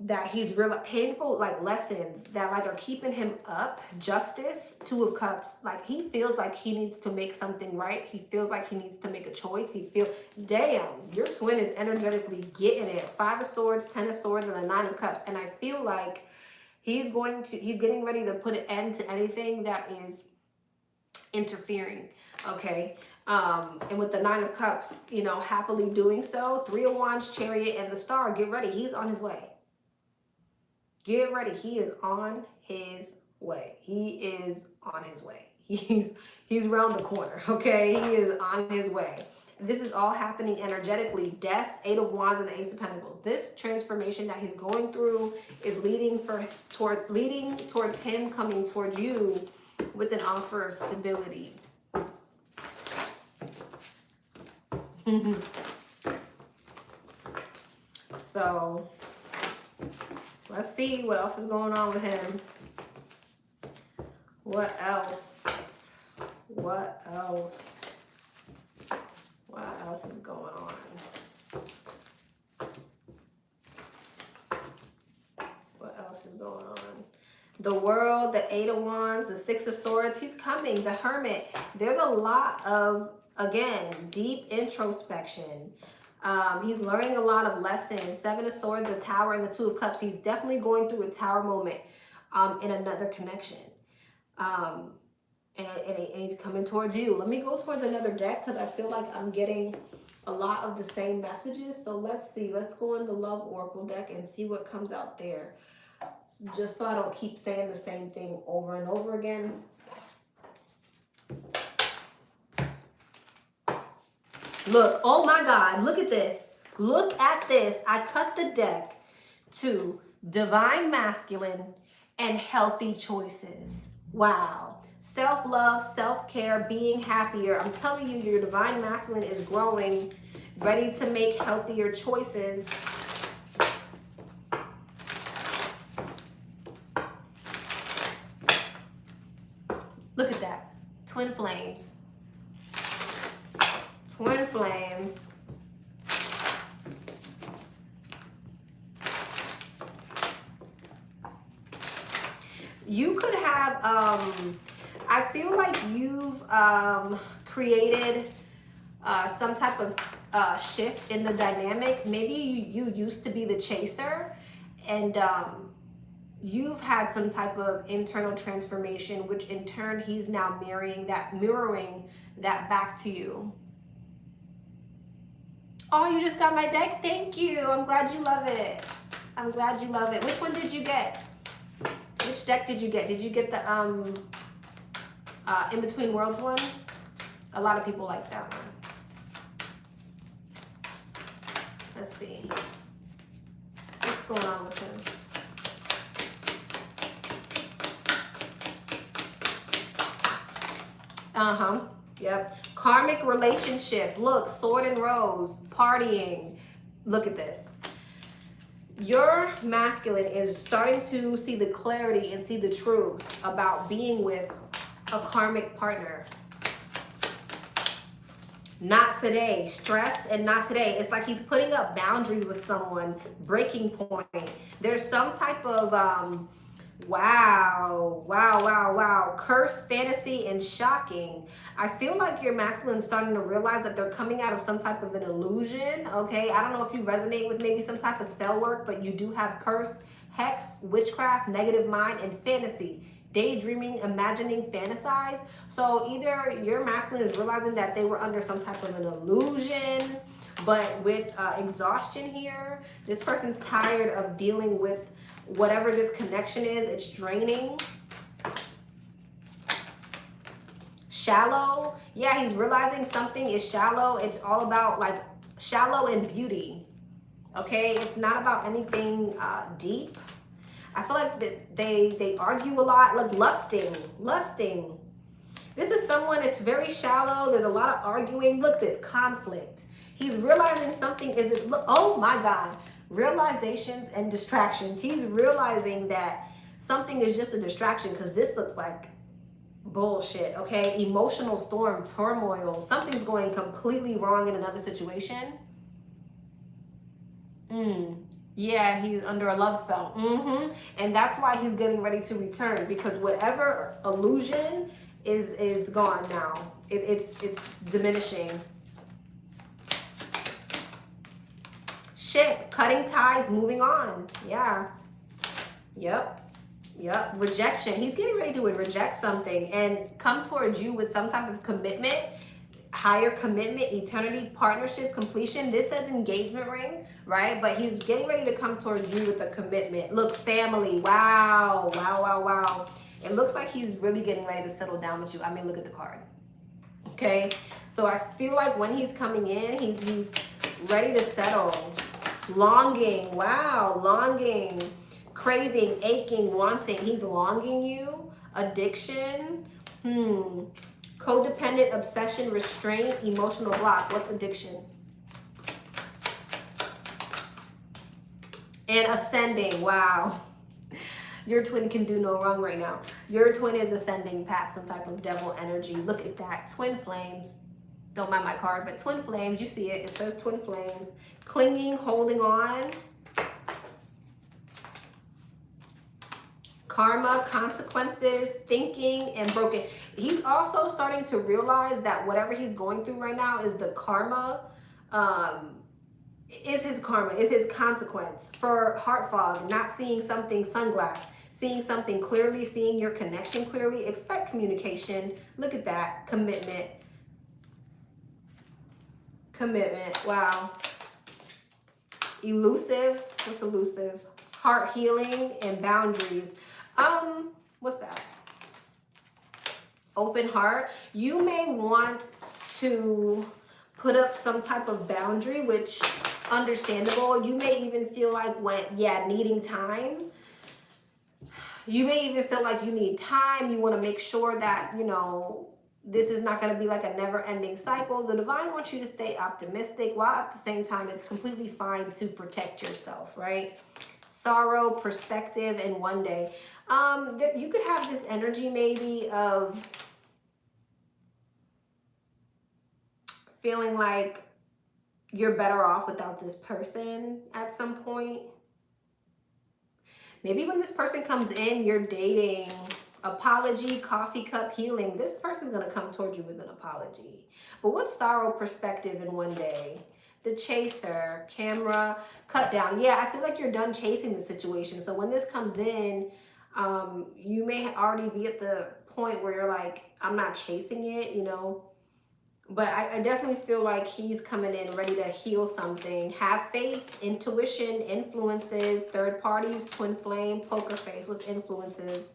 that he's realized, painful like lessons that like are keeping him up. Justice, 2 of Cups. Like he feels like he needs to make something right. He feels like he needs to make a choice. He feels, damn, your twin is energetically getting it. 5 of Swords, 10 of Swords, and the 9 of Cups. And I feel like he's getting ready to put an end to anything that is interfering. Okay. And with the 9 of Cups, you know, happily doing so. 3 of Wands, Chariot, and the Star. Get ready. He's on his way. Get ready. He is on his way. He is on his way. He's around the corner. Okay. He is on his way. This is all happening energetically. Death, 8 of Wands, and the Ace of Pentacles. This transformation that he's going through is leading towards him coming towards you with an offer of stability. So let's see what else is going on with him. What else? What else? What else is going on? What else is going on? The World, the 8 of Wands, the 6 of Swords. He's coming. The Hermit. There's a lot of, again, deep introspection. He's learning a lot of lessons. 7 of Swords, the Tower, and the 2 of Cups. He's definitely going through a tower moment in another connection. And he's coming towards you. Let me go towards another deck because I feel like I'm getting a lot of the same messages. So let's see. Let's go in the Love Oracle deck and see what comes out there. Just so I don't keep saying the same thing over and over again. Look, oh my God, look at this. Look at this. I cut the deck to Divine Masculine and Healthy Choices. Wow. Self-love, self-care, being happier. I'm telling you, your Divine Masculine is growing ready to make healthier choices. Look at that. Twin flames. Twin flames. You could have, I feel like you've created some type of shift in the dynamic. Maybe you used to be the chaser, and you've had some type of internal transformation, which in turn he's now mirroring that back to you. Oh, you just got my deck? Thank you. I'm glad you love it. I'm glad you love it. Which one did you get? Which deck did you get? Did you get the In Between Worlds one? A lot of people like that one. Let's see. What's going on with him? Yep. Karmic relationship. Look, sword and rose, partying. Look at this. Your masculine is starting to see the clarity and see the truth about being with a karmic partner. Not today. Stress and not today. It's like he's putting up boundaries with someone, breaking point. There's some type of wow, curse, fantasy, and shocking. I feel like your masculine is starting to realize that they're coming out of some type of an illusion, okay? I don't know if you resonate with maybe some type of spell work, but you do have curse, hex, witchcraft, negative mind, and fantasy. Daydreaming, imagining, fantasize. So either your masculine is realizing that they were under some type of an illusion, but with exhaustion here, this person's tired of dealing with whatever this connection is. It's draining. Shallow. Yeah, he's realizing something is shallow. It's all about like shallow and beauty. Okay, it's not about anything deep. I feel like that they argue a lot, like lusting. This is someone that's very shallow. There's a lot of arguing. Look, this conflict. He's realizing something is, oh my God. Realizations and distractions. He's realizing that something is just a distraction because this looks like bullshit, okay? Emotional storm, turmoil. Something's going completely wrong in another situation. Yeah, he's under a love spell. And that's why he's getting ready to return, because whatever illusion is gone now. It's diminishing. Ship, cutting ties, moving on. Yeah. Yep. Rejection. He's getting ready to reject something and come towards you with some type of commitment, higher commitment, eternity, partnership, completion. This says engagement ring, right? But he's getting ready to come towards you with a commitment. Look, family. Wow. It looks like he's really getting ready to settle down with you. I mean, look at the card. Okay. So I feel like when he's coming in, he's ready to settle. Longing, wow, longing, craving, aching, wanting. He's longing you. Addiction, codependent, obsession, restraint, emotional block. What's addiction? And ascending, wow. Your twin can do no wrong right now. Your twin is ascending past some type of devil energy. Look at that, twin flames. Don't mind my card, but twin flames, you see it. It says twin flames. Clinging, holding on. Karma, consequences, thinking, and broken. He's also starting to realize that whatever he's going through right now is the karma, is his consequence for heart fog, not seeing something, sunglass, seeing something clearly, seeing your connection clearly. Expect communication. Look at that. Commitment. Wow. Elusive. What's elusive? Heart healing and boundaries. What's that? Open heart. You may want to put up some type of boundary, which understandable. You may even feel like needing time. You may even feel like you need time. You want to make sure that, This is not going to be like a never-ending cycle. The divine wants you to stay optimistic, while at the same time, it's completely fine to protect yourself, right? Sorrow, perspective, and one day. You could have this energy maybe of feeling like you're better off without this person at some point. Maybe when this person comes in, you're dating. Apology, coffee cup, healing. This person's going to come towards you with an apology. But what's sorrow, perspective, in one day? The chaser, camera, cut down. Yeah, I feel like you're done chasing the situation. So when this comes in, you may already be at the point where you're like, I'm not chasing it, you know. But I definitely feel like he's coming in ready to heal something. Have faith, intuition, influences, third parties, twin flame, poker face. What's influences?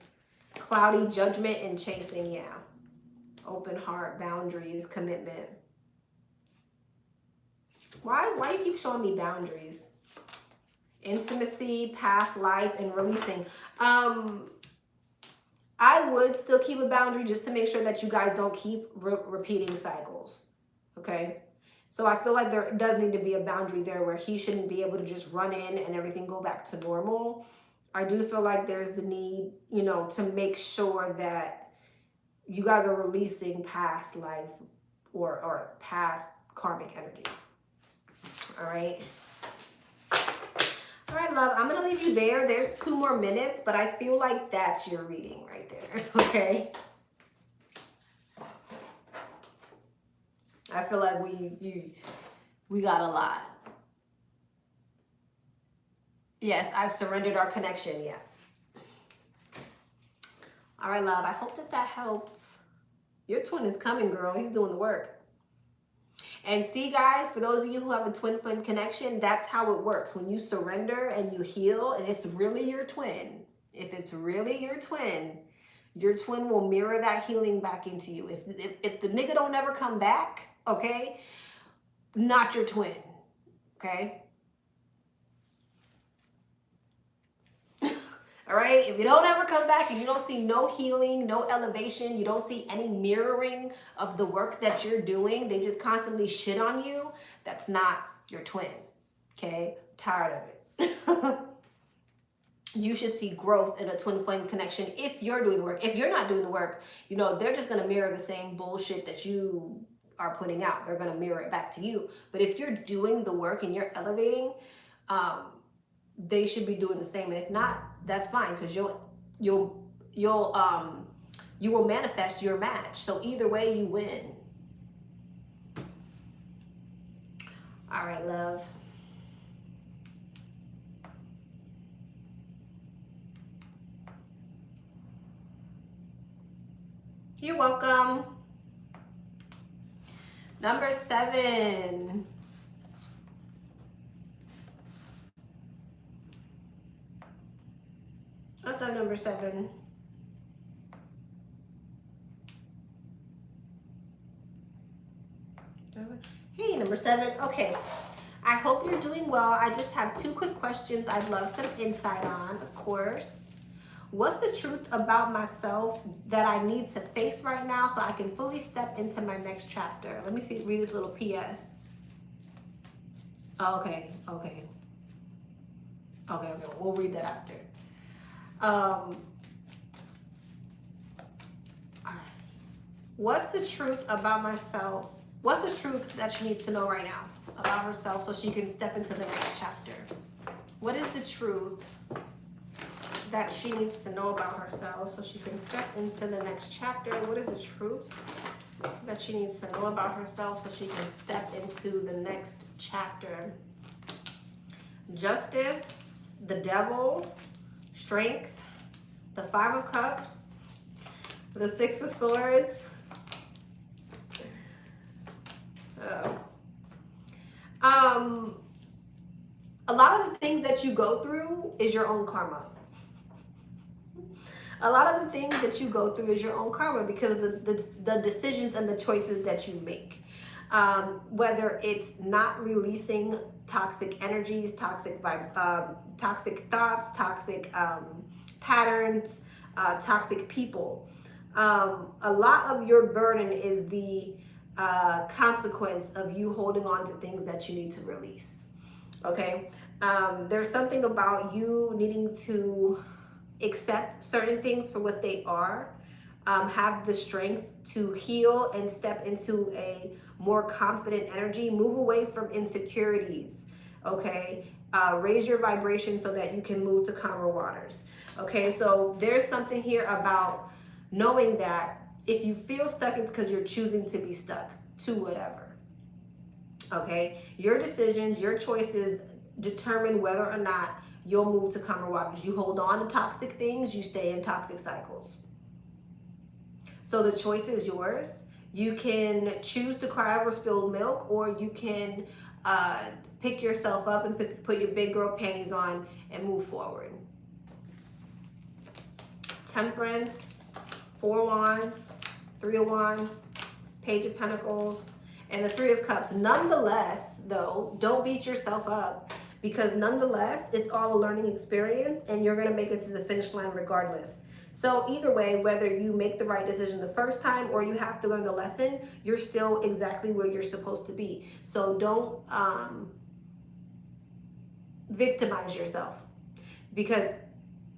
Cloudy, judgment, and chasing. Yeah. Open heart, boundaries, commitment. Why you keep showing me boundaries? Intimacy, past life, and releasing. I would still keep a boundary just to make sure that you guys don't keep repeating cycles. Okay? So I feel like there does need to be a boundary there where he shouldn't be able to just run in and everything go back to normal. I do feel like there's the need, you know, to make sure that you guys are releasing past life or past karmic energy. All right. All right, love, I'm going to leave you there. There's 2 more minutes, but I feel like that's your reading right there. Okay. I feel like we got a lot. Yes, I've surrendered our connection. Yeah. All right, love. I hope that helped. Your twin is coming, girl. He's doing the work. And see, guys, for those of you who have a twin flame connection, that's how it works. When you surrender and you heal, and it's really your twin. If it's really your twin will mirror that healing back into you. If the nigga don't ever come back, okay, not your twin, okay? All right, if you don't ever come back and you don't see no healing, no elevation, you don't see any mirroring of the work that you're doing, they just constantly shit on you, that's not your twin, okay? Tired of it. You should see growth in a twin flame connection if you're doing the work. If you're not doing the work, you know, they're just going to mirror the same bullshit that you are putting out. They're going to mirror it back to you. But if you're doing the work and you're elevating, they should be doing the same. And if not, that's fine, because you will manifest your match. So either way, you win. All right, love. You're welcome. Number 7. What's up, number 7? Hey, number 7. Okay. I hope you're doing well. I just have 2 quick questions I'd love some insight on, of course. What's the truth about myself that I need to face right now so I can fully step into my next chapter? Let me see, read this little PS. Oh, okay. We'll read that after. What's the truth about myself? What's the truth that she needs to know right now about herself so she can step into the next chapter? What is the truth that she needs to know about herself so she can step into the next chapter? What is the truth that she needs to know about herself so she can step into the next chapter? Justice, the devil, strength, the 5 of Cups, the 6 of Swords. A lot of the things that you go through is your own karma. A lot of the things that you go through is your own karma because of the decisions and the choices that you make. Whether it's not releasing toxic energies, toxic thoughts, toxic patterns, toxic people. A lot of your burden is the consequence of you holding on to things that you need to release. Okay? There's something about you needing to accept certain things for what they are, have the strength to heal and step into a more confident energy, move away from insecurities, okay? Raise your vibration so that you can move to calmer waters, okay? So there's something here about knowing that if you feel stuck, it's because you're choosing to be stuck to whatever, okay? Your decisions, your choices determine whether or not you'll move to calmer waters. You hold on to toxic things, you stay in toxic cycles. So the choice is yours. You can choose to cry over spilled milk, or you can pick yourself up and put your big girl panties on and move forward. Temperance, 4 wands, 3 of wands, Page of Pentacles, and the 3 of Cups. Nonetheless, though, don't beat yourself up, because nonetheless, it's all a learning experience and you're going to make it to the finish line regardless. So either way, whether you make the right decision the first time or you have to learn the lesson, you're still exactly where you're supposed to be. So don't victimize yourself, because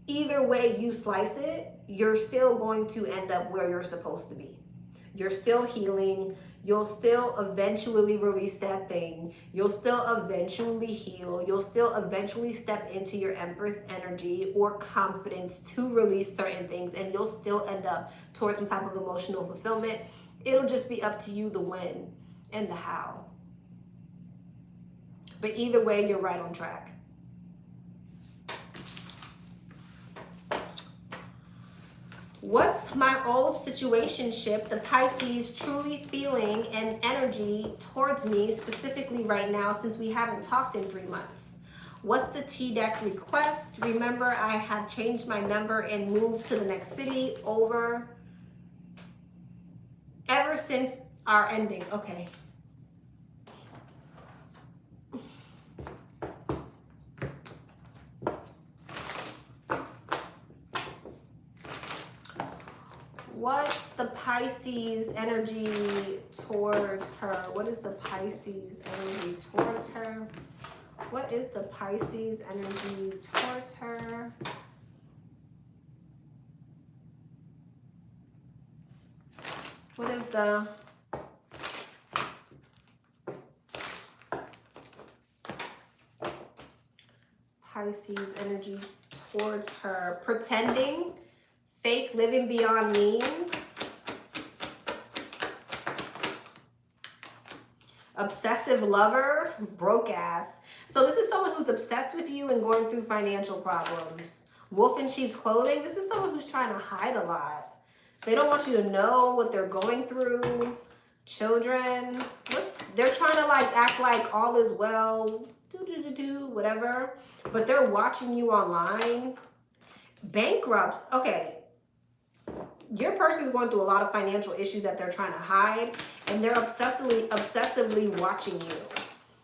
either way you slice it, you're still going to end up where you're supposed to be. You're still healing. You'll still eventually release that thing. You'll still eventually heal. You'll still eventually step into your Empress energy or confidence to release certain things, and you'll still end up towards some type of emotional fulfillment. It'll just be up to you the when and the how. But either way, you're right on track. What's my old situationship, the Pisces, truly feeling and energy towards me, specifically right now, since we haven't talked in 3 months? What's the T-deck request? Remember, I have changed my number and moved to the next city ever since our ending. Okay. What's the Pisces energy towards her? What is the Pisces energy towards her? What is the Pisces energy towards her? What is the Pisces energy towards her? Pretending, fake, living beyond means, obsessive lover, broke ass. So this is someone who's obsessed with you and going through financial problems. Wolf in sheep's clothing. This is someone who's trying to hide a lot. They don't want you to know what they're going through. Children. They're trying to like act like all is well, whatever. But they're watching you online. Bankrupt. Okay. Your person's going through a lot of financial issues that they're trying to hide, and they're obsessively watching you.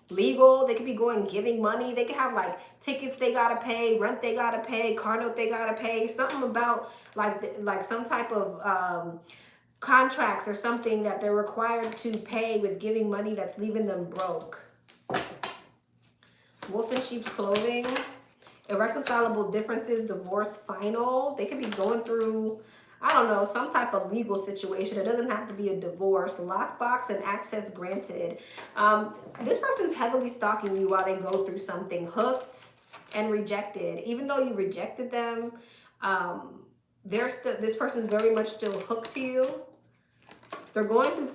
Legal, they could be giving money. They could have like tickets they gotta pay, rent they gotta pay, car note they gotta pay, something about like some type of contracts or something that they're required to pay with giving money that's leaving them broke. Wolf in sheep's clothing, irreconcilable differences, divorce final. They could be going through, I don't know, some type of legal situation. It doesn't have to be a divorce. Lockbox and access granted. This person's heavily stalking you while they go through something. Hooked and rejected. Even though you rejected them, this person's very much still hooked to you. They're going through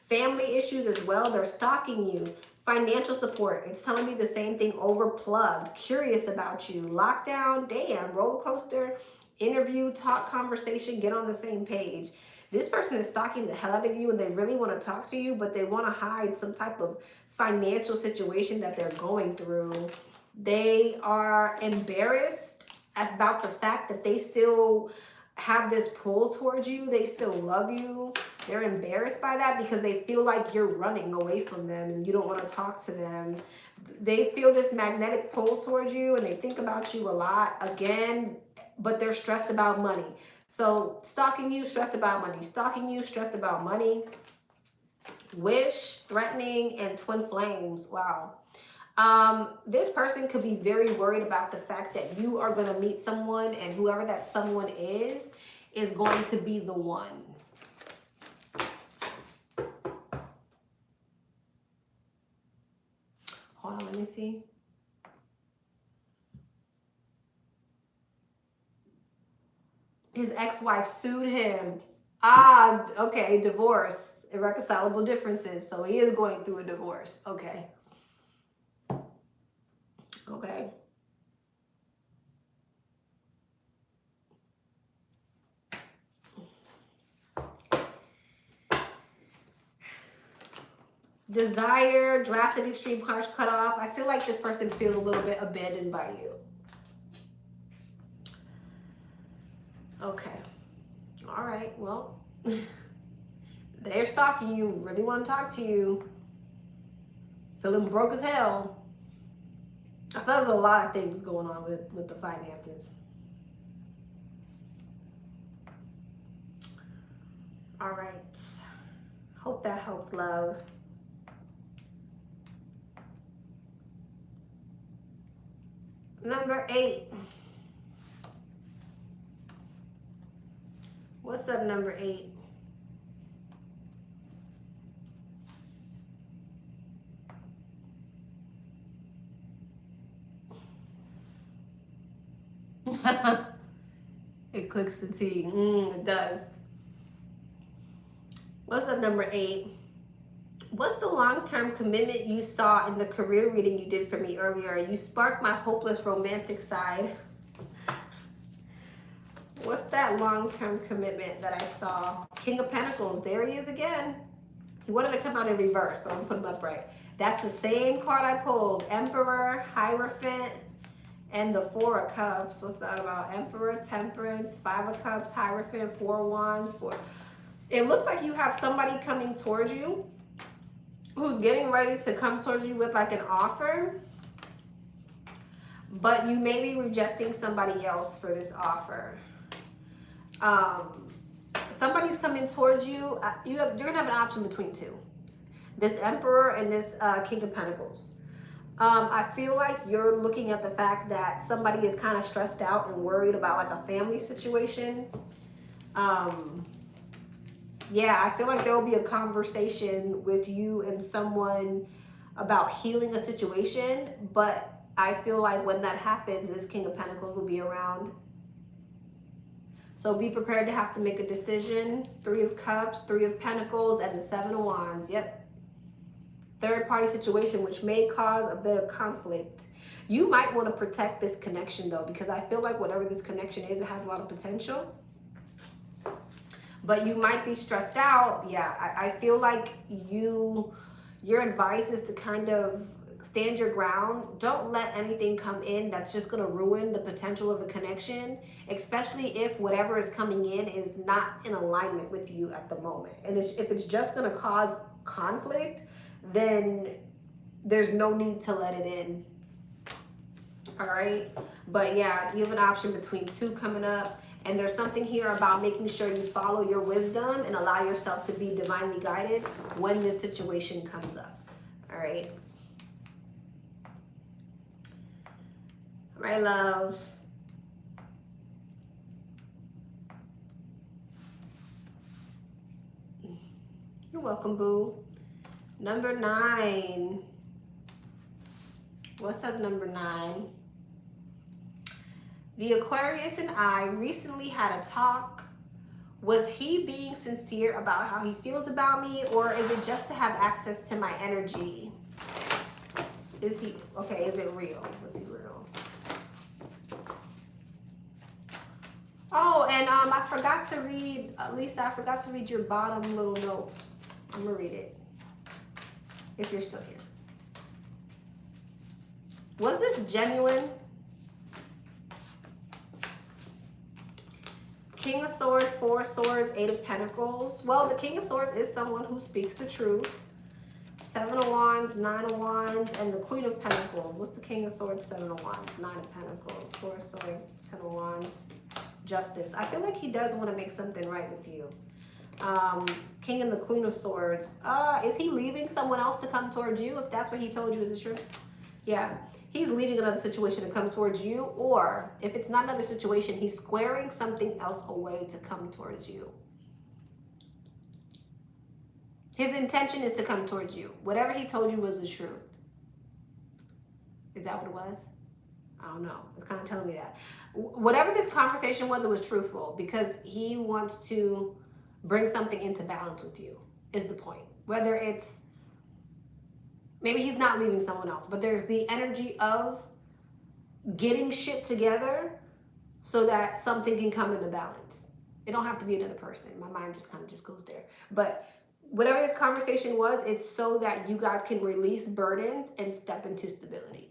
family issues as well. They're stalking you. Financial support. It's telling me the same thing. Overplugged. Curious about you. Lockdown. Damn. Roller coaster. Interview, talk, conversation, get on the same page. This person is stalking the hell out of you and they really want to talk to you, but they want to hide some type of financial situation that they're going through. They are embarrassed about the fact that they still have this pull towards you. They still love you. They're embarrassed by that because they feel like you're running away from them and you don't want to talk to them. They feel this magnetic pull towards you and they think about you a lot. Again, but they're stressed about money. So stalking you, stressed about money. Stalking you, stressed about money. Wish, threatening, and twin flames. Wow. This person could be very worried about the fact that you are going to meet someone, and whoever that someone is going to be the one. Hold on, let me see. His ex-wife sued him. Ah, okay, divorce, irreconcilable differences. So he is going through a divorce. Okay. Okay. Desire, drastic, extreme, harsh, cutoff. I feel like this person feels a little bit abandoned by you. Okay. All right. Well, they're stalking you. Really want to talk to you. Feeling broke as hell. I feel there's a lot of things going on with the finances. All right. Hope that helped, love. Number 8. What's up, number 8? It clicks the T. It does. What's up, number 8? What's the long-term commitment you saw in the career reading you did for me earlier? You sparked my hopeless romantic side. What's that long-term commitment that I saw? King of Pentacles. There he is again. He wanted to come out in reverse, but I'm going to put him upright. That's the same card I pulled. Emperor, Hierophant, and the 4 of Cups. What's that about? Emperor, Temperance, 5 of Cups, Hierophant, 4 of Wands. 4. It looks like you have somebody coming towards you who's getting ready to come towards you with like an offer. But you may be rejecting somebody else for this offer. Somebody's coming towards you. You're gonna have an option between 2. This Emperor and this King of Pentacles. I feel like you're looking at the fact that somebody is kind of stressed out and worried about like a family situation. Yeah, I feel like there will be a conversation with you and someone about healing a situation, but I feel like when that happens, this King of Pentacles will be around. So be prepared to have to make a decision. 3 of Cups, 3 of Pentacles, and the 7 of Wands. Yep. Third party situation, which may cause a bit of conflict. You might want to protect this connection though, because I feel like whatever this connection is, it has a lot of potential. But you might be stressed out. Yeah, I feel like your advice is to kind of stand your ground. Don't let anything come in that's just going to ruin the potential of a connection, especially if whatever is coming in is not in alignment with you at the moment. And if it's just going to cause conflict, then there's no need to let it in. All right. But yeah, you have an option between 2 coming up. And there's something here about making sure you follow your wisdom and allow yourself to be divinely guided when this situation comes up. All right. All right, love. You're welcome, boo. Number 9. What's up, number 9? The Aquarius and I recently had a talk. Was he being sincere about how he feels about me, or is it just to have access to my energy? Is he, okay, is it real? Was he real? Oh, and I forgot to read, Lisa, I forgot to read your bottom little note. I'm gonna read it, if you're still here. Was this genuine? King of Swords, 4 of Swords, 8 of Pentacles. Well, the King of Swords is someone who speaks the truth. 7 of Wands, 9 of Wands, and the Queen of Pentacles. What's the King of Swords, 7 of Wands, 9 of Pentacles, 4 of Swords, 10 of Wands. Justice. I feel like he does want to make something right with you. King and the Queen of Swords. Is he leaving someone else to come towards you? If that's what he told you, is it true? Yeah. He's leaving another situation to come towards you. Or if it's not another situation, he's squaring something else away to come towards you. His intention is to come towards you. Whatever he told you was the truth. Is that what it was? I don't know. It's kind of telling me that. Whatever this conversation was, it was truthful because he wants to bring something into balance with you, is the point. Whether it's, maybe he's not leaving someone else, but there's the energy of getting shit together so that something can come into balance. It don't have to be another person. My mind just kind of just goes there. But whatever this conversation was, it's so that you guys can release burdens and step into stability.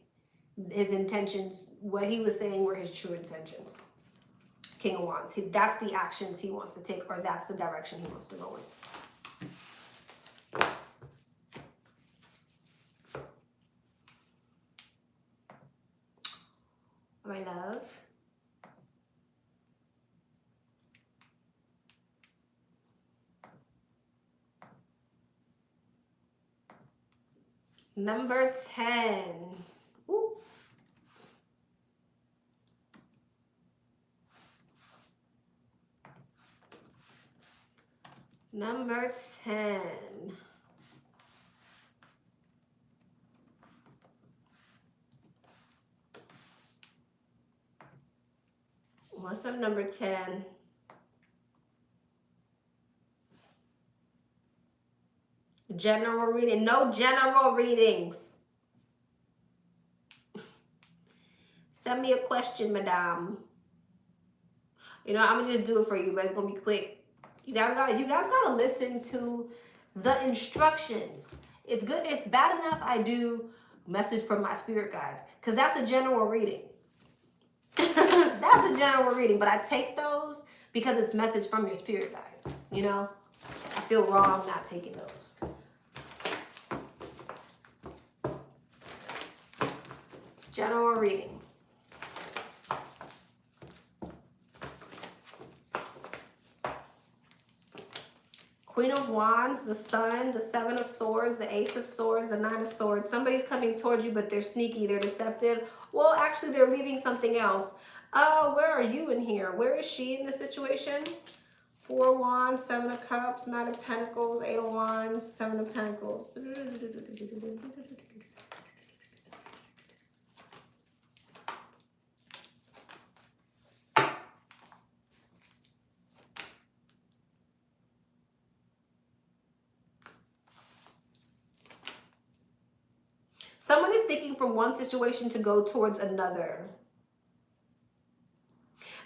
His intentions, what he was saying were his true intentions. King of Wands. That's the actions he wants to take, or that's the direction he wants to go in. My love. Number 10. Ooh. Number 10. What's up, number 10? General reading. No general readings. Send me a question, madame. You know, I'm gonna just do it for you, but it's gonna be quick. You guys gotta listen to the instructions. It's good. It's bad enough I do message from my spirit guides, because that's a general reading. That's a general reading, but I take those because it's message from your spirit guides. You know, I feel wrong not taking those. General reading. Queen of Wands, the Sun, the Seven of Swords, the Ace of Swords, the Nine of Swords. Somebody's coming towards you, but they're sneaky, they're deceptive. Well, actually, they're leaving something else. Where are you in here? Where is she in the situation? Four of Wands, Seven of Cups, Nine of Pentacles, Eight of Wands, Seven of Pentacles. Someone is thinking from one situation to go towards another.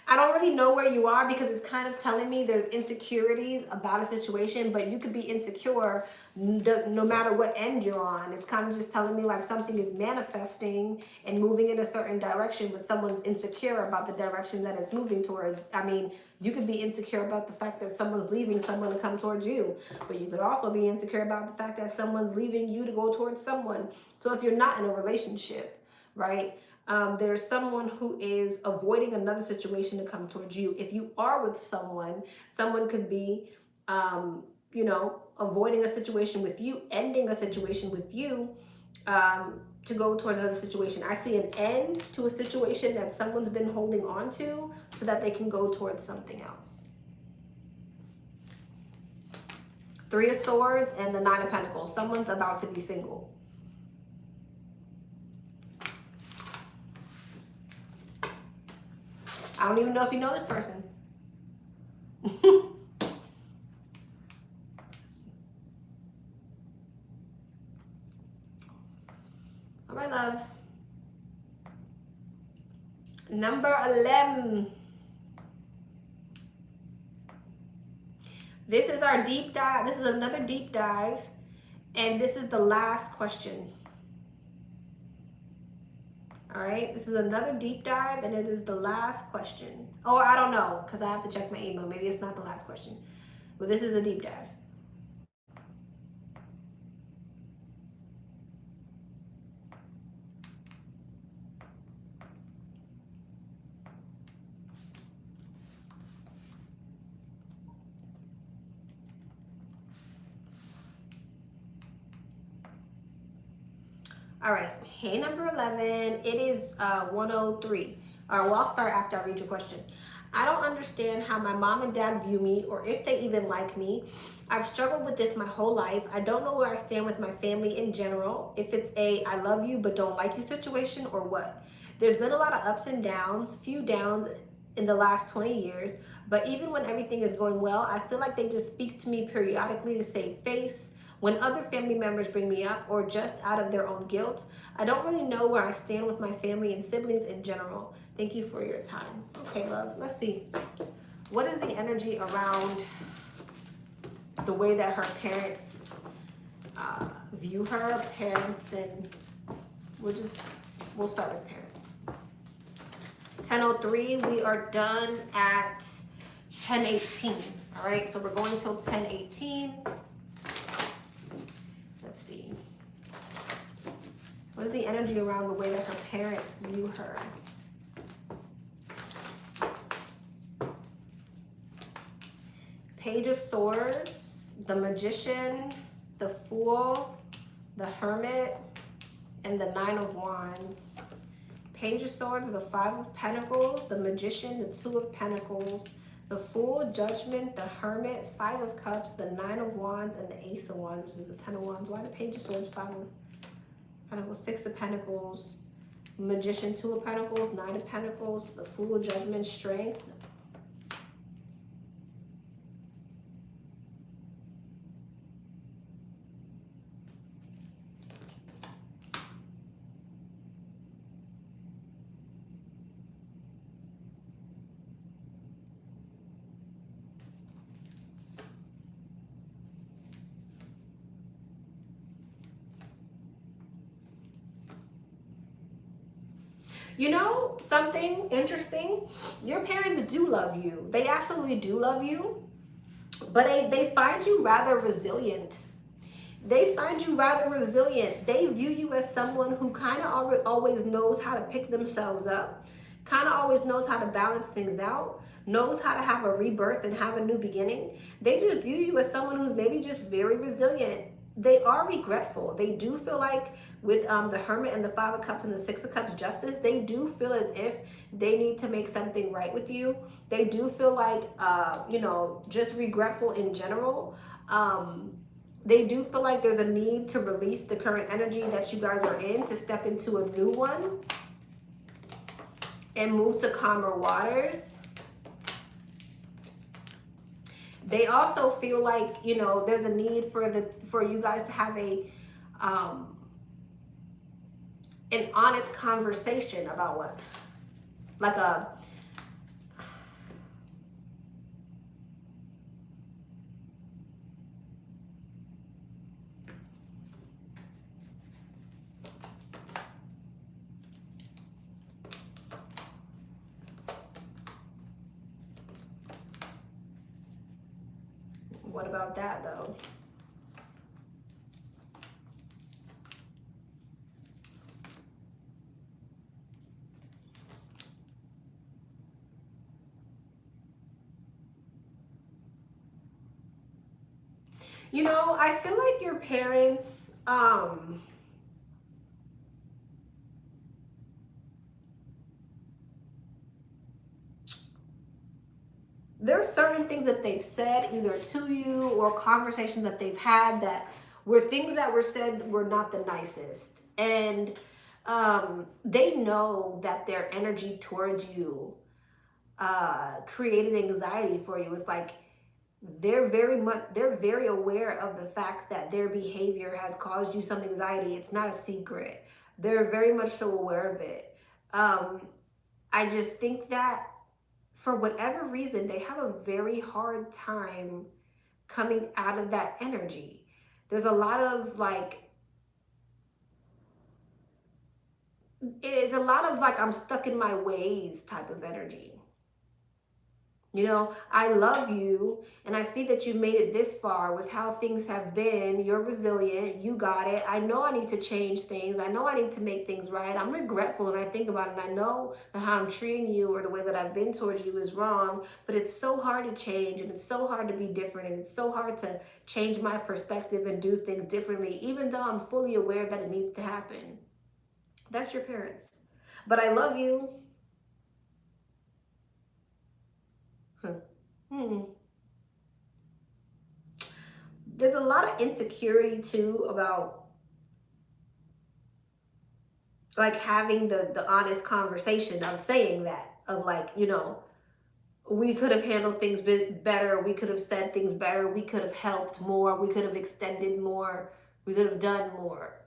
I don't really know where you are because it's kind of telling me there's insecurities about a situation, but you could be insecure no matter what end you're on. It's kind of just telling me like something is manifesting and moving in a certain direction, but someone's insecure about the direction that it's moving towards. I mean, you could be insecure about the fact that someone's leaving someone to come towards you, but you could also be insecure about the fact that someone's leaving you to go towards someone. So if you're not in a relationship, right? There's someone who is avoiding another situation to come towards you. If you are with someone, someone could be, you know, avoiding a situation with you, ending a situation with you, to go towards another situation. I see an end to a situation that someone's been holding on to so that they can go towards something else. Three of Swords and the Nine of Pentacles. Someone's about to be single. I don't even know if you know this person. All right, love. Number 11. This is our deep dive. This is another deep dive. And this is the last question. All right, this is another deep dive, and it is the last question. Or I don't know, because I have to check my email. Maybe it's not the last question. But this is a deep dive. All right, hey, number 11, it is 103. Well, I'll start after I read your question. I don't understand how my mom and dad view me or if they even like me. I've struggled with this my whole life. I don't know where I stand with my family in general, if it's a I love you but don't like you situation or what. There's been a lot of ups and downs, few downs in the last 20 years, but even when everything is going well, I feel like they just speak to me periodically to save face when other family members bring me up or just out of their own guilt. I don't really know where I stand with my family and siblings in general. Thank you for your time. Okay, love, let's see. What is the energy around the way that her parents view her, parents, and we'll start with parents. 10:03, we are done at 10:18. All right, so we're going till 10:18. Let's see. What is the energy around the way that her parents view her? Page of Swords, the Magician, the Fool, the Hermit, and the Nine of Wands. Page of Swords, the Five of Pentacles, the Magician, the Two of Pentacles, the Fool, Judgment, the Hermit, Five of Cups, the Nine of Wands, and the Ace of Wands, which is the Ten of Wands. Why the Page of Swords, Five of Pentacles, Six of Pentacles, Magician, Two of Pentacles, Nine of Pentacles, the Fool, Judgment, Strength. You know, something interesting, your parents do love you. They absolutely do love you, but they find you rather resilient. They find you rather resilient. They view you as someone who kind of always knows how to pick themselves up, kind of always knows how to balance things out, knows how to have a rebirth and have a new beginning. They just view you as someone who's maybe just very resilient. They are regretful. They do feel like with the Hermit and the Five of Cups and the Six of Cups Justice, they do feel as if they need to make something right with you. They do feel like, you know, just regretful in general. They do feel like there's a need to release the current energy that you guys are in to step into a new one and move to calmer waters. They also feel like, you know, there's a need for you guys to have a an honest conversation about what, like a what about that though? You know, I feel like your parents, there's certain things that they've said either to you or conversations that they've had that were things that were said were not the nicest. And they know that their energy towards you created anxiety for you. It's like, they're very aware of the fact that their behavior has caused you some anxiety. It's not a secret. They're very much so aware of it. I just think that for whatever reason, they have a very hard time coming out of that energy. There's a lot of like, it's a lot of like, I'm stuck in my ways type of energy. You know, I love you and I see that you've made it this far with how things have been. You're resilient. You got it. I know I need to change things. I know I need to make things right. I'm regretful and I think about it and I know that how I'm treating you or the way that I've been towards you is wrong, but it's so hard to change and it's so hard to be different and it's so hard to change my perspective and do things differently, even though I'm fully aware that it needs to happen. That's your parents. But I love you. Hmm. There's a lot of insecurity too about like having the honest conversation of saying that, of like, you know, we could have handled things better, we could have said things better, we could have helped more, we could have extended more, we could have done more.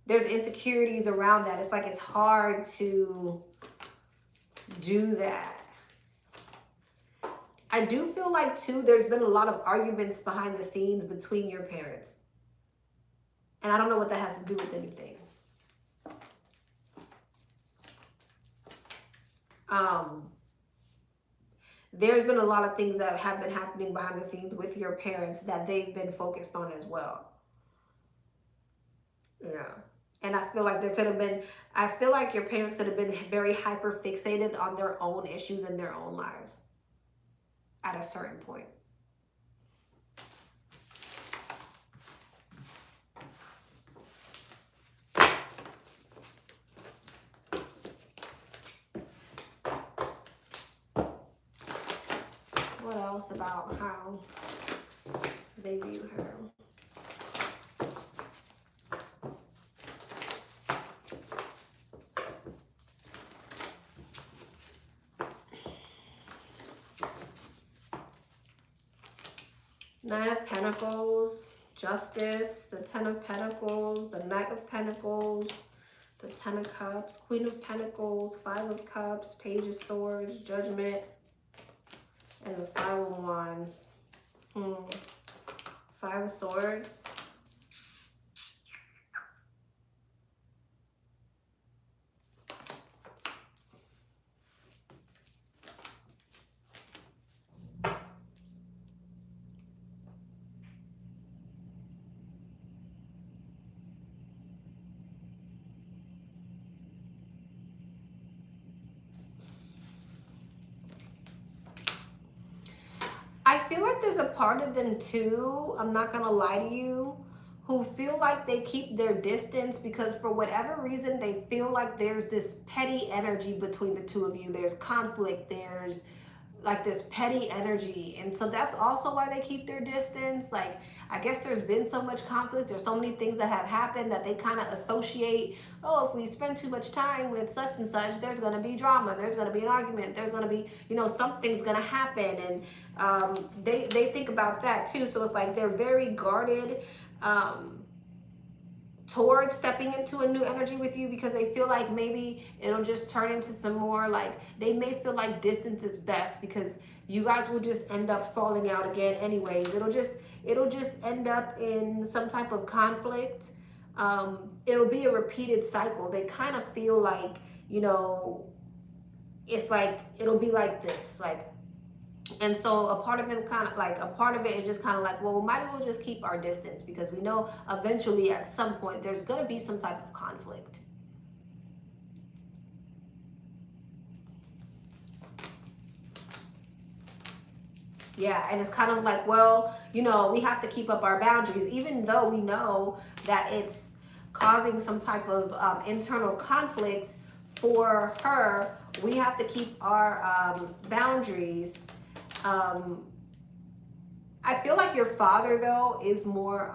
There's insecurities around that. It's like it's hard to do that. I do feel like too there's been a lot of arguments behind the scenes between your parents, and I don't know what that has to do with anything. There's been a lot of things that have been happening behind the scenes with your parents that they've been focused on as well. Yeah. And I feel like there could have been, I feel like your parents could have been very hyper fixated on their own issues in their own lives at a certain point. What else about how they view her? Nine of Pentacles, Justice, the Ten of Pentacles, the Knight of Pentacles, the Ten of Cups, Queen of Pentacles, Five of Cups, Page of Swords, Judgment, and the Five of Wands. Five of Swords. I feel like there's a part of them too, I'm not gonna lie to you, who feel like they keep their distance because for whatever reason they feel like there's this petty energy between the two of you. There's conflict, there's like this petty energy, and so that's also why they keep their distance. Like, I guess there's been so much conflict, there's so many things that have happened that they kind of associate, oh, if we spend too much time with such and such, there's going to be drama, there's going to be an argument, there's going to be, you know, something's going to happen. And they think about that too. So it's like they're very guarded towards stepping into a new energy with you because they feel like maybe it'll just turn into some more, like, they may feel like distance is best because you guys will just end up falling out again anyways. It'll just end up in some type of conflict. It'll be a repeated cycle. They kind of feel like, you know, it's like it'll be like this, like. And so a part of them kind of like, a part of it is just kind of like, well, we might as well just keep our distance because we know eventually at some point there's going to be some type of conflict. Yeah, and it's kind of like, well, you know, we have to keep up our boundaries, even though we know that it's causing some type of internal conflict for her. We have to keep our boundaries. I feel like your father, though, is more,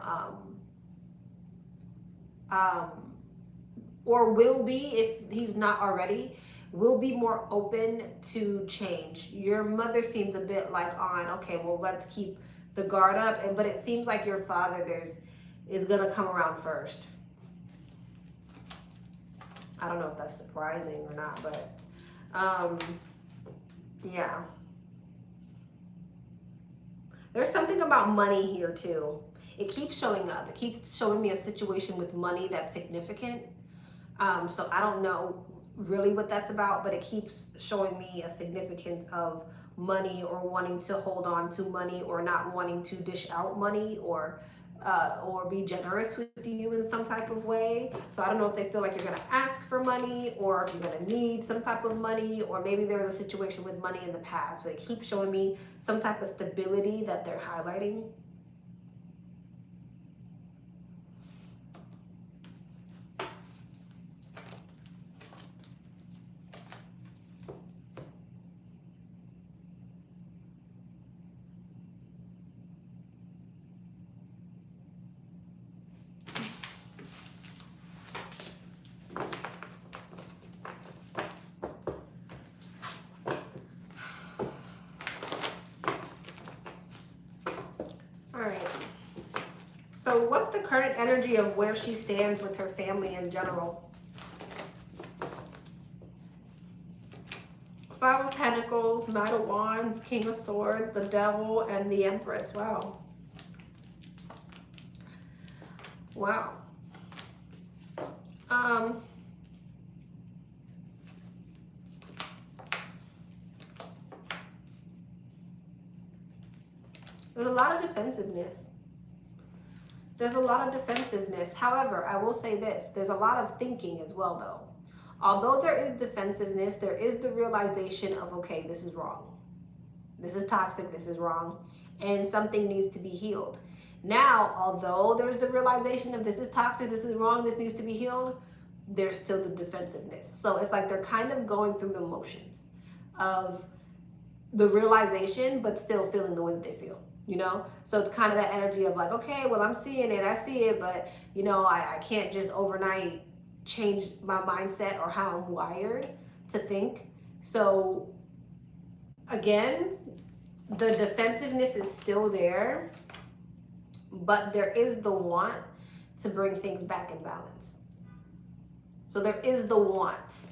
or will be, if he's not already, will be more open to change. Your mother seems a bit like on, okay, well, let's keep the guard up. But it seems like your father is going to come around first. I don't know if that's surprising or not, but yeah. There's something about money here too. It keeps showing up. It keeps showing me a situation with money that's significant. So I don't know really what that's about, but it keeps showing me a significance of money, or wanting to hold on to money, or not wanting to dish out money, or be generous with you in some type of way. So I don't know if they feel like you're going to ask for money, or if you're going to need some type of money, or maybe there was a situation with money in the past, but it keeps showing me some type of stability that they're highlighting. So what's the current energy of where she stands with her family in general? Five of Pentacles, Knight of Wands, King of Swords, the Devil, and the Empress. Wow. Wow. There's a lot of defensiveness. There's a lot of defensiveness. However, I will say this. There's a lot of thinking as well, though. Although there is defensiveness, there is the realization of, okay, this is wrong. This is toxic. This is wrong. And something needs to be healed. Now, although there's the realization of this is toxic, this is wrong, this needs to be healed, there's still the defensiveness. So it's like they're kind of going through the motions of the realization, but still feeling the way that they feel. You know, so it's kind of that energy of like, okay, well, I'm seeing it, I see it, but you know, I can't just overnight change my mindset or how I'm wired to think. So again, the defensiveness is still there, but there is the want to bring things back in balance. So there is the want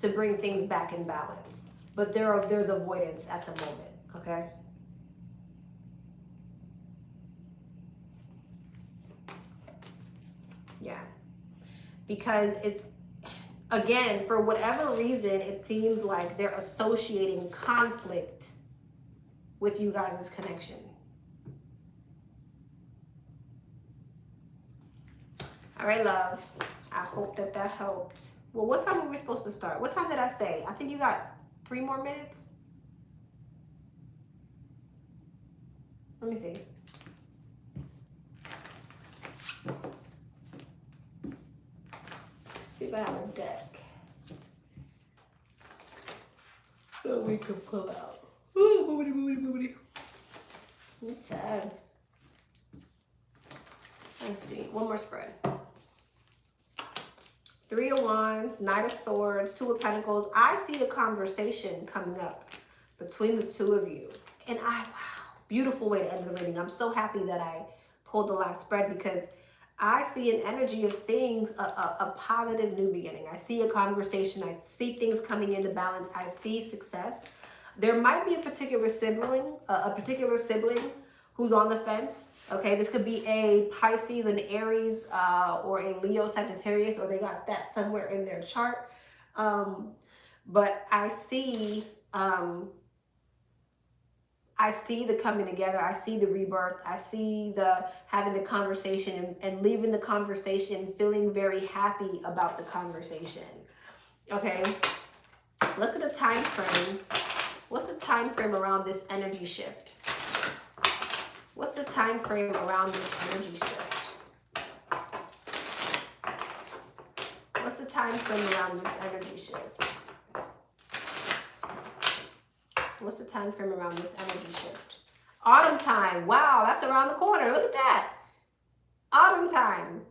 to bring things back in balance, but there's avoidance at the moment, okay? Yeah, because it's, again, for whatever reason, it seems like they're associating conflict with you guys' connection. All right, love. I hope that helped. Well, what time were we supposed to start? What time did I say? I think you got 3 more minutes. Let me see. See if I have a deck that we could pull out. Ooh, boobity, boobity, boobity. It's sad. Let's see. One more spread. 3 of Wands, Knight of Swords, 2 of Pentacles. I see a conversation coming up between the two of you. And wow, beautiful way to end the reading. I'm so happy that I pulled the last spread because I see an energy of things, a positive new beginning. I see a conversation. I see things coming into balance. I see success. There might be a particular sibling who's on the fence. Okay, this could be a Pisces, an Aries, or a Leo, Sagittarius, or they got that somewhere in their chart. But I see the coming together. I see the rebirth. I see the having the conversation and leaving the conversation feeling very happy about the conversation. Okay, let's get a time frame. What's the time frame around this energy shift? What's the time frame around this energy shift? What's the time frame around this energy shift? What's the time frame around this energy shift? Autumn time. Wow, that's around the corner. Look at that. Autumn time.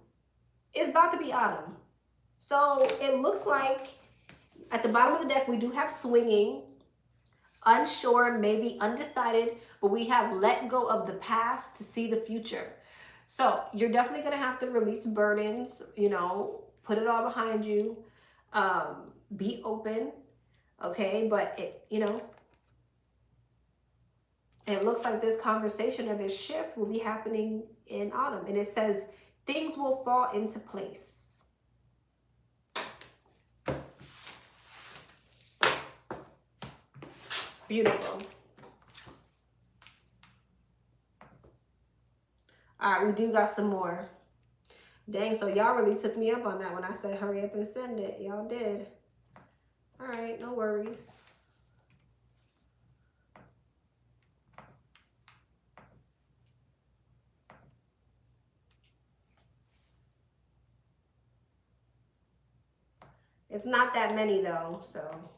It's about to be autumn. So it looks like at the bottom of the deck, we do have swinging, unsure, maybe undecided, but we have let go of the past to see the future. So you're definitely going to have to release burdens, you know, put it all behind you, be open. Okay. But it looks like this conversation or this shift will be happening in autumn. And it says things will fall into place. Beautiful. All right, we do got some more. Dang, so y'all really took me up on that when I said hurry up and send it. Y'all did. All right, no worries. It's not that many though, so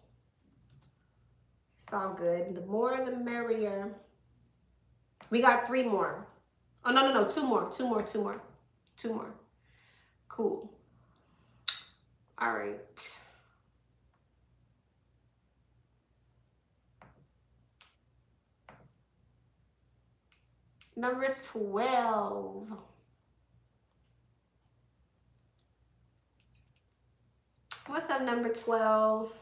it's all good. The more the merrier. We got 3 more. Oh, no, 2 more. 2 more. 2 more. 2 more. Cool. All right. Number 12. What's up, number 12?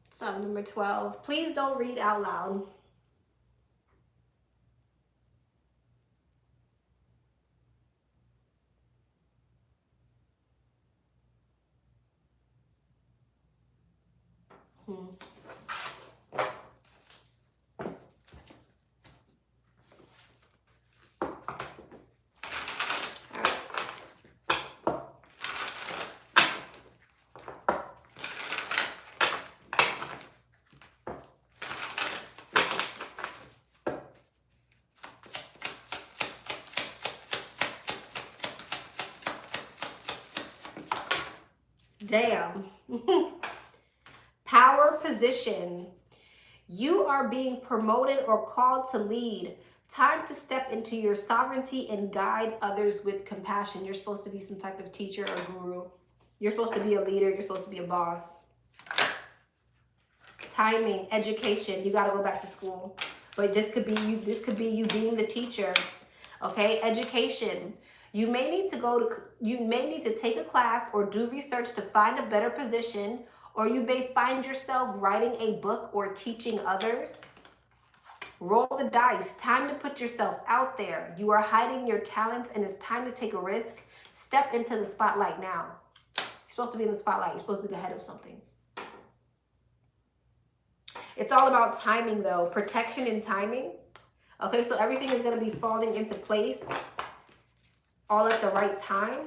What's up, number 12? Please don't read out loud. Damn. Power position. You are being promoted or called to lead. Time to step into your sovereignty and guide others with compassion. You're supposed to be some type of teacher or guru. You're supposed to be a leader. You're supposed to be a boss. Timing, education. You got to go back to school. But this could be you. This could be you being the teacher. Okay, education. You may need to take a class or do research to find a better position, or you may find yourself writing a book or teaching others. Roll the dice. Time to put yourself out there. You are hiding your talents and it's time to take a risk. Step into the spotlight now. You're supposed to be in the spotlight. You're supposed to be the head of something. It's all about timing though. Protection and timing. Okay, so everything is going to be falling into place all at the right time.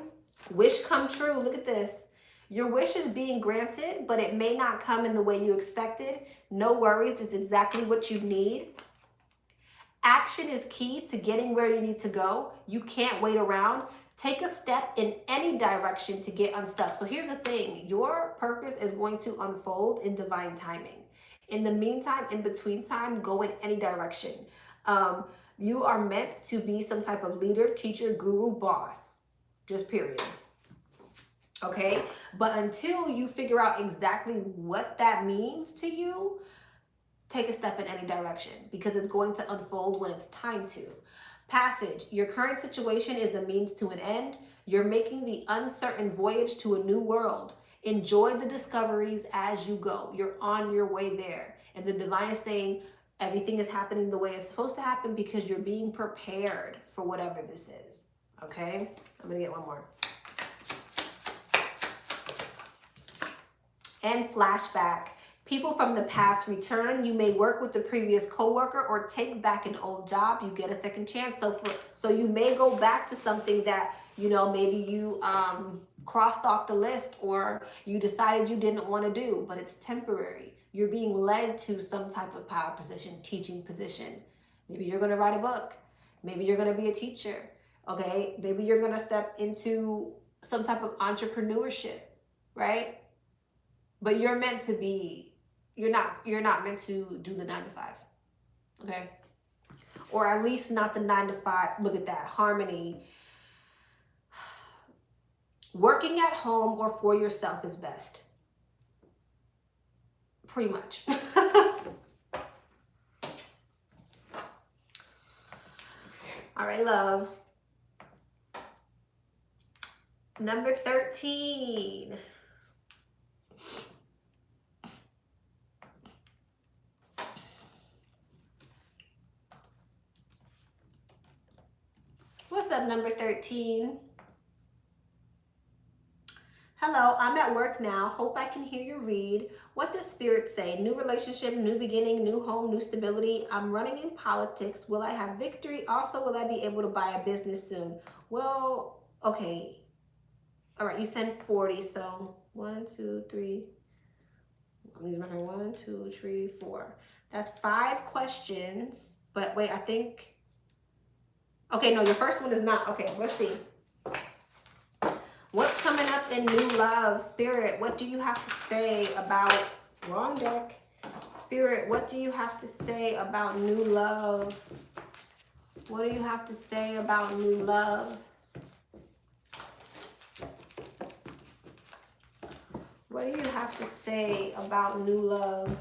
Wish come true. Look at this. Your wish is being granted, but it may not come in the way you expected. No worries. It's exactly what you need. Action is key to getting where you need to go. You can't wait around. Take a step in any direction to get unstuck. So here's the thing. Your purpose is going to unfold in divine timing. In the meantime, in between time, go in any direction. You are meant to be some type of leader, teacher, guru, boss. Just period. Okay? But until you figure out exactly what that means to you, take a step in any direction because it's going to unfold when it's time to. Passage. Your current situation is a means to an end. You're making the uncertain voyage to a new world. Enjoy the discoveries as you go. You're on your way there. And the divine is saying everything is happening the way it's supposed to happen because you're being prepared for whatever this is. Okay? I'm going to get one more. And flashback. People from the past return. You may work with the previous coworker or take back an old job. You get a second chance. So you may go back to something that, you know, maybe you crossed off the list or you decided you didn't want to do, but it's temporary. You're being led to some type of power position, teaching position. Maybe you're going to write a book. Maybe you're going to be a teacher. Okay? Maybe you're going to step into some type of entrepreneurship, right? But you're meant to be, you're not meant to do the 9 to 5. Okay? Or at least not the 9 to 5. Look at that. Harmony. Working at home or for yourself is best. Pretty much. All right, love. Number 13. What's up, number 13? Hello, I'm at work now. Hope I can hear you read. What does Spirit say? New relationship, new beginning, new home, new stability. I'm running in politics. Will I have victory? Also, will I be able to buy a business soon? Well, okay. All right, you sent 40, so 1, 2, 3. I'm using my phone. 1, 2, 3, 4. That's 5 questions. But wait, I think... Okay, no, your first one is not. Okay, let's see. What's coming up in new love? Spirit, what do you have to say about... Wrong deck. Spirit, what do you have to say about new love? What do you have to say about new love? What do you have to say about new love?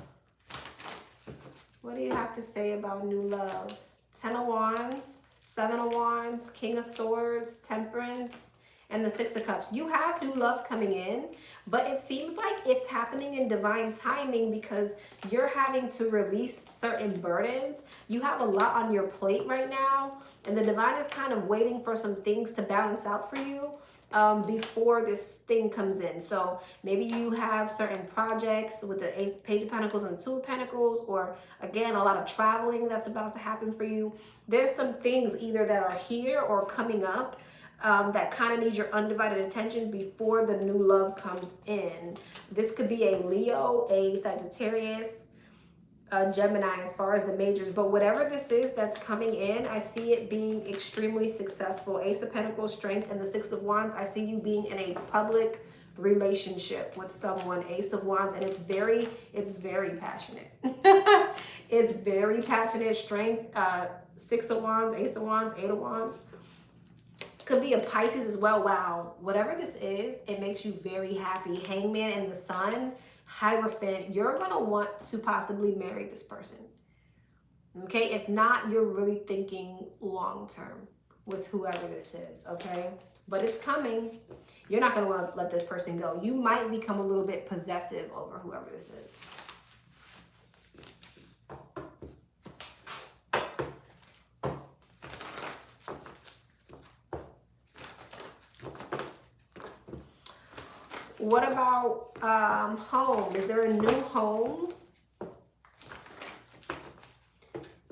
What do you have to say about new love? 10 of Wands. Seven of Wands, King of Swords, Temperance, and the Six of Cups. You have new love coming in, but it seems like it's happening in divine timing because you're having to release certain burdens. You have a lot on your plate right now, and the divine is kind of waiting for some things to balance out for you before this thing comes in. So maybe you have certain projects with the Page of Pentacles and Two of Pentacles, or again, a lot of traveling that's about to happen for you. There's some things either that are here or coming up that kind of need your undivided attention before the new love comes in. This could be a Leo, a Sagittarius, Gemini as far as the majors, but whatever this is that's coming in, I see it being extremely successful. Ace of Pentacles, Strength, and the Six of Wands. I see you being in a public relationship with someone. Ace of Wands, and it's very passionate. It's very passionate. Strength, Six of Wands, Ace of Wands, Eight of Wands. Could be a Pisces as well. Wow, whatever this is, it makes you very happy. Hangman and the Sun, Hierophant. You're gonna want to possibly marry this person. Okay, if not, you're really thinking long term with whoever this is. Okay, but it's coming. You're not gonna want to let this person go. You might become a little bit possessive over whoever this is. What about home? Is there a new home?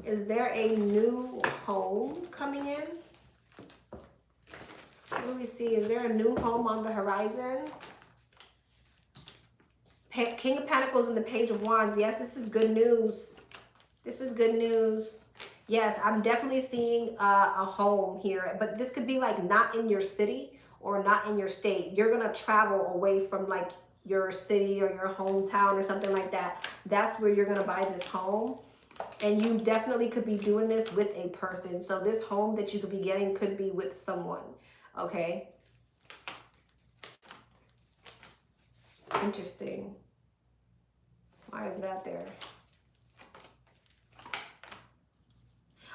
Is there a new home coming in? Let me see. Is there a new home on the horizon? King of Pentacles and the Page of Wands. Yes, this is good news. This is good news. Yes, I'm definitely seeing a home here. But this could be like not in your city or not in your state. You're going to travel away from like your city or your hometown or something like that. That's where you're going to buy this home. And you definitely could be doing this with a person. So this home that you could be getting could be with someone. Okay. Interesting. Why is that there?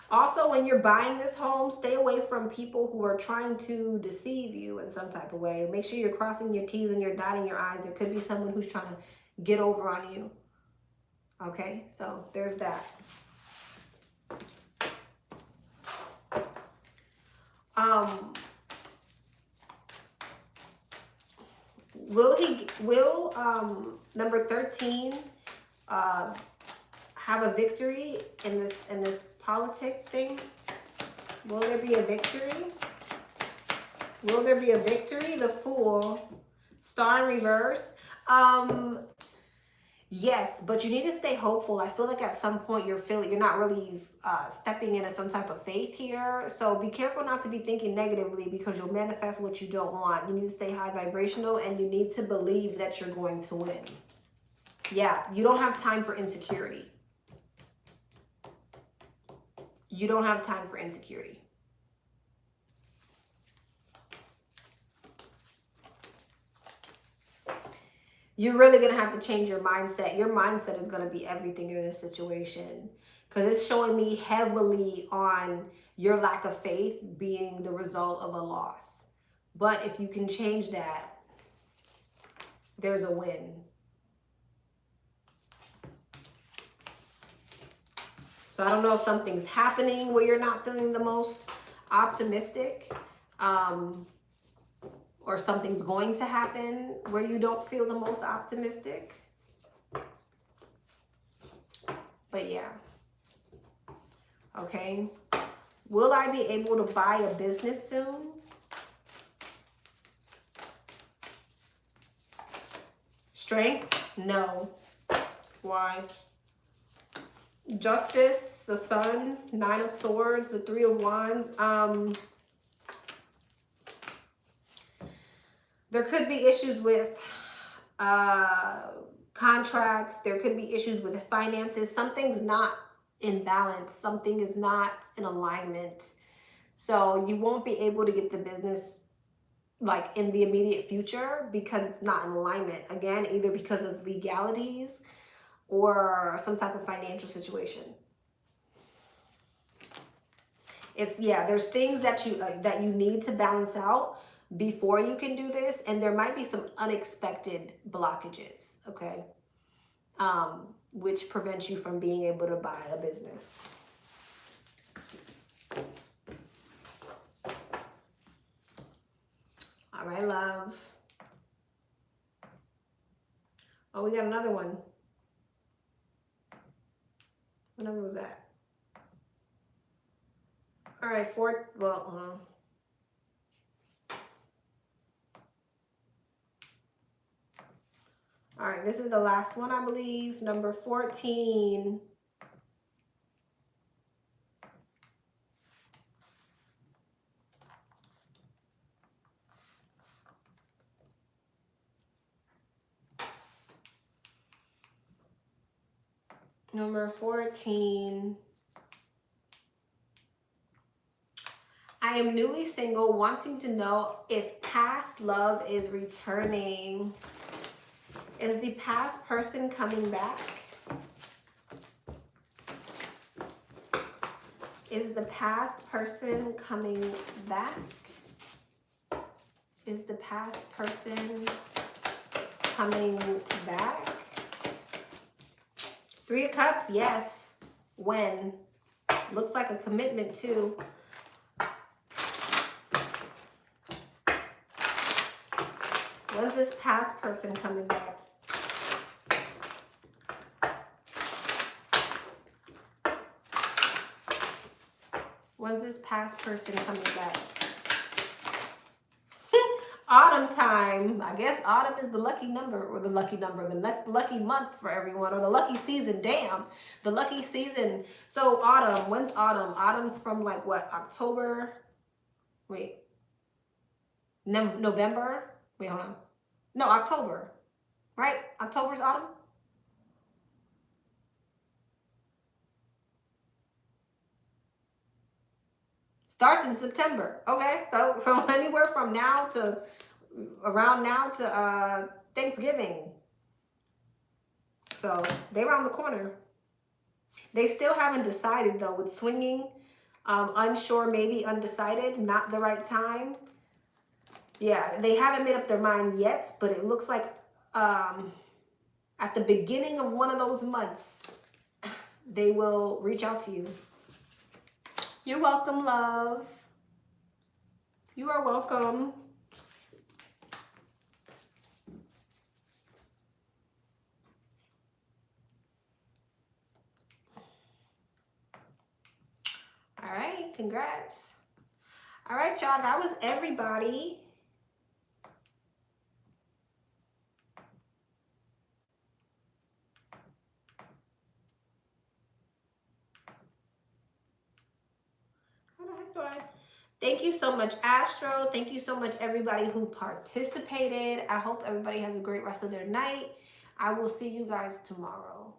Also, when you're buying this home, stay away from people who are trying to deceive you in some type of way. Make sure you're crossing your T's and you're dotting your I's. There could be someone who's trying to get over on you. Okay, so there's that. Will number 13 have a victory in this politic thing? Will there be a victory? Will there be a victory? The Fool, Star in reverse. Yes, but you need to stay hopeful. I feel like at some point you're not really stepping into some type of faith here. So be careful not to be thinking negatively because you'll manifest what you don't want. You need to stay high vibrational and you need to believe that you're going to win. Yeah, you don't have time for insecurity. You don't have time for insecurity. You're really going to have to change your mindset. Your mindset is going to be everything in this situation. Because it's showing me heavily on your lack of faith being the result of a loss. But if you can change that, there's a win. So I don't know if something's happening where you're not feeling the most optimistic. Or something's going to happen where you don't feel the most optimistic. But yeah. Okay. Will I be able to buy a business soon? Strength? No. Why? Justice, the Sun, Nine of Swords, the Three of Wands. There could be issues with contracts. There could be issues with finances. Something's not in balance. Something is not in alignment. So you won't be able to get the business like in the immediate future because it's not in alignment. Again, either because of legalities or some type of financial situation. It's, yeah, there's things that you need to balance out before you can do this, and there might be some unexpected blockages, okay, which prevents you from being able to buy a business. All right, love. Oh, we got another one. What number was that? All right, all right, this is the last one, I believe. Number 14. Number 14. I am newly single, wanting to know if past love is returning. Is the past person coming back? Is the past person coming back? Is the past person coming back? 3 of Cups, yes. When? Looks like a commitment too. When's this past person coming back? When's this past person coming back? Autumn time. I guess autumn is the lucky number, or the lucky month for everyone, or the lucky season. Damn, the lucky season. So autumn, when's autumn? Autumn's from like what, October? Wait, November? Wait, hold on. No, October, right? October's autumn? Starts in September. Okay, so from anywhere from now to around now to Thanksgiving. So they're around the corner. They still haven't decided though with swinging. Unsure, maybe undecided, not the right time. Yeah, they haven't made up their mind yet, but it looks like at the beginning of one of those months, they will reach out to you. You're welcome, love. You are welcome. All right, congrats. All right, y'all, that was everybody. Thank you so much, Astro. Thank you so much, everybody who participated. I hope everybody has a great rest of their night. I will see you guys tomorrow.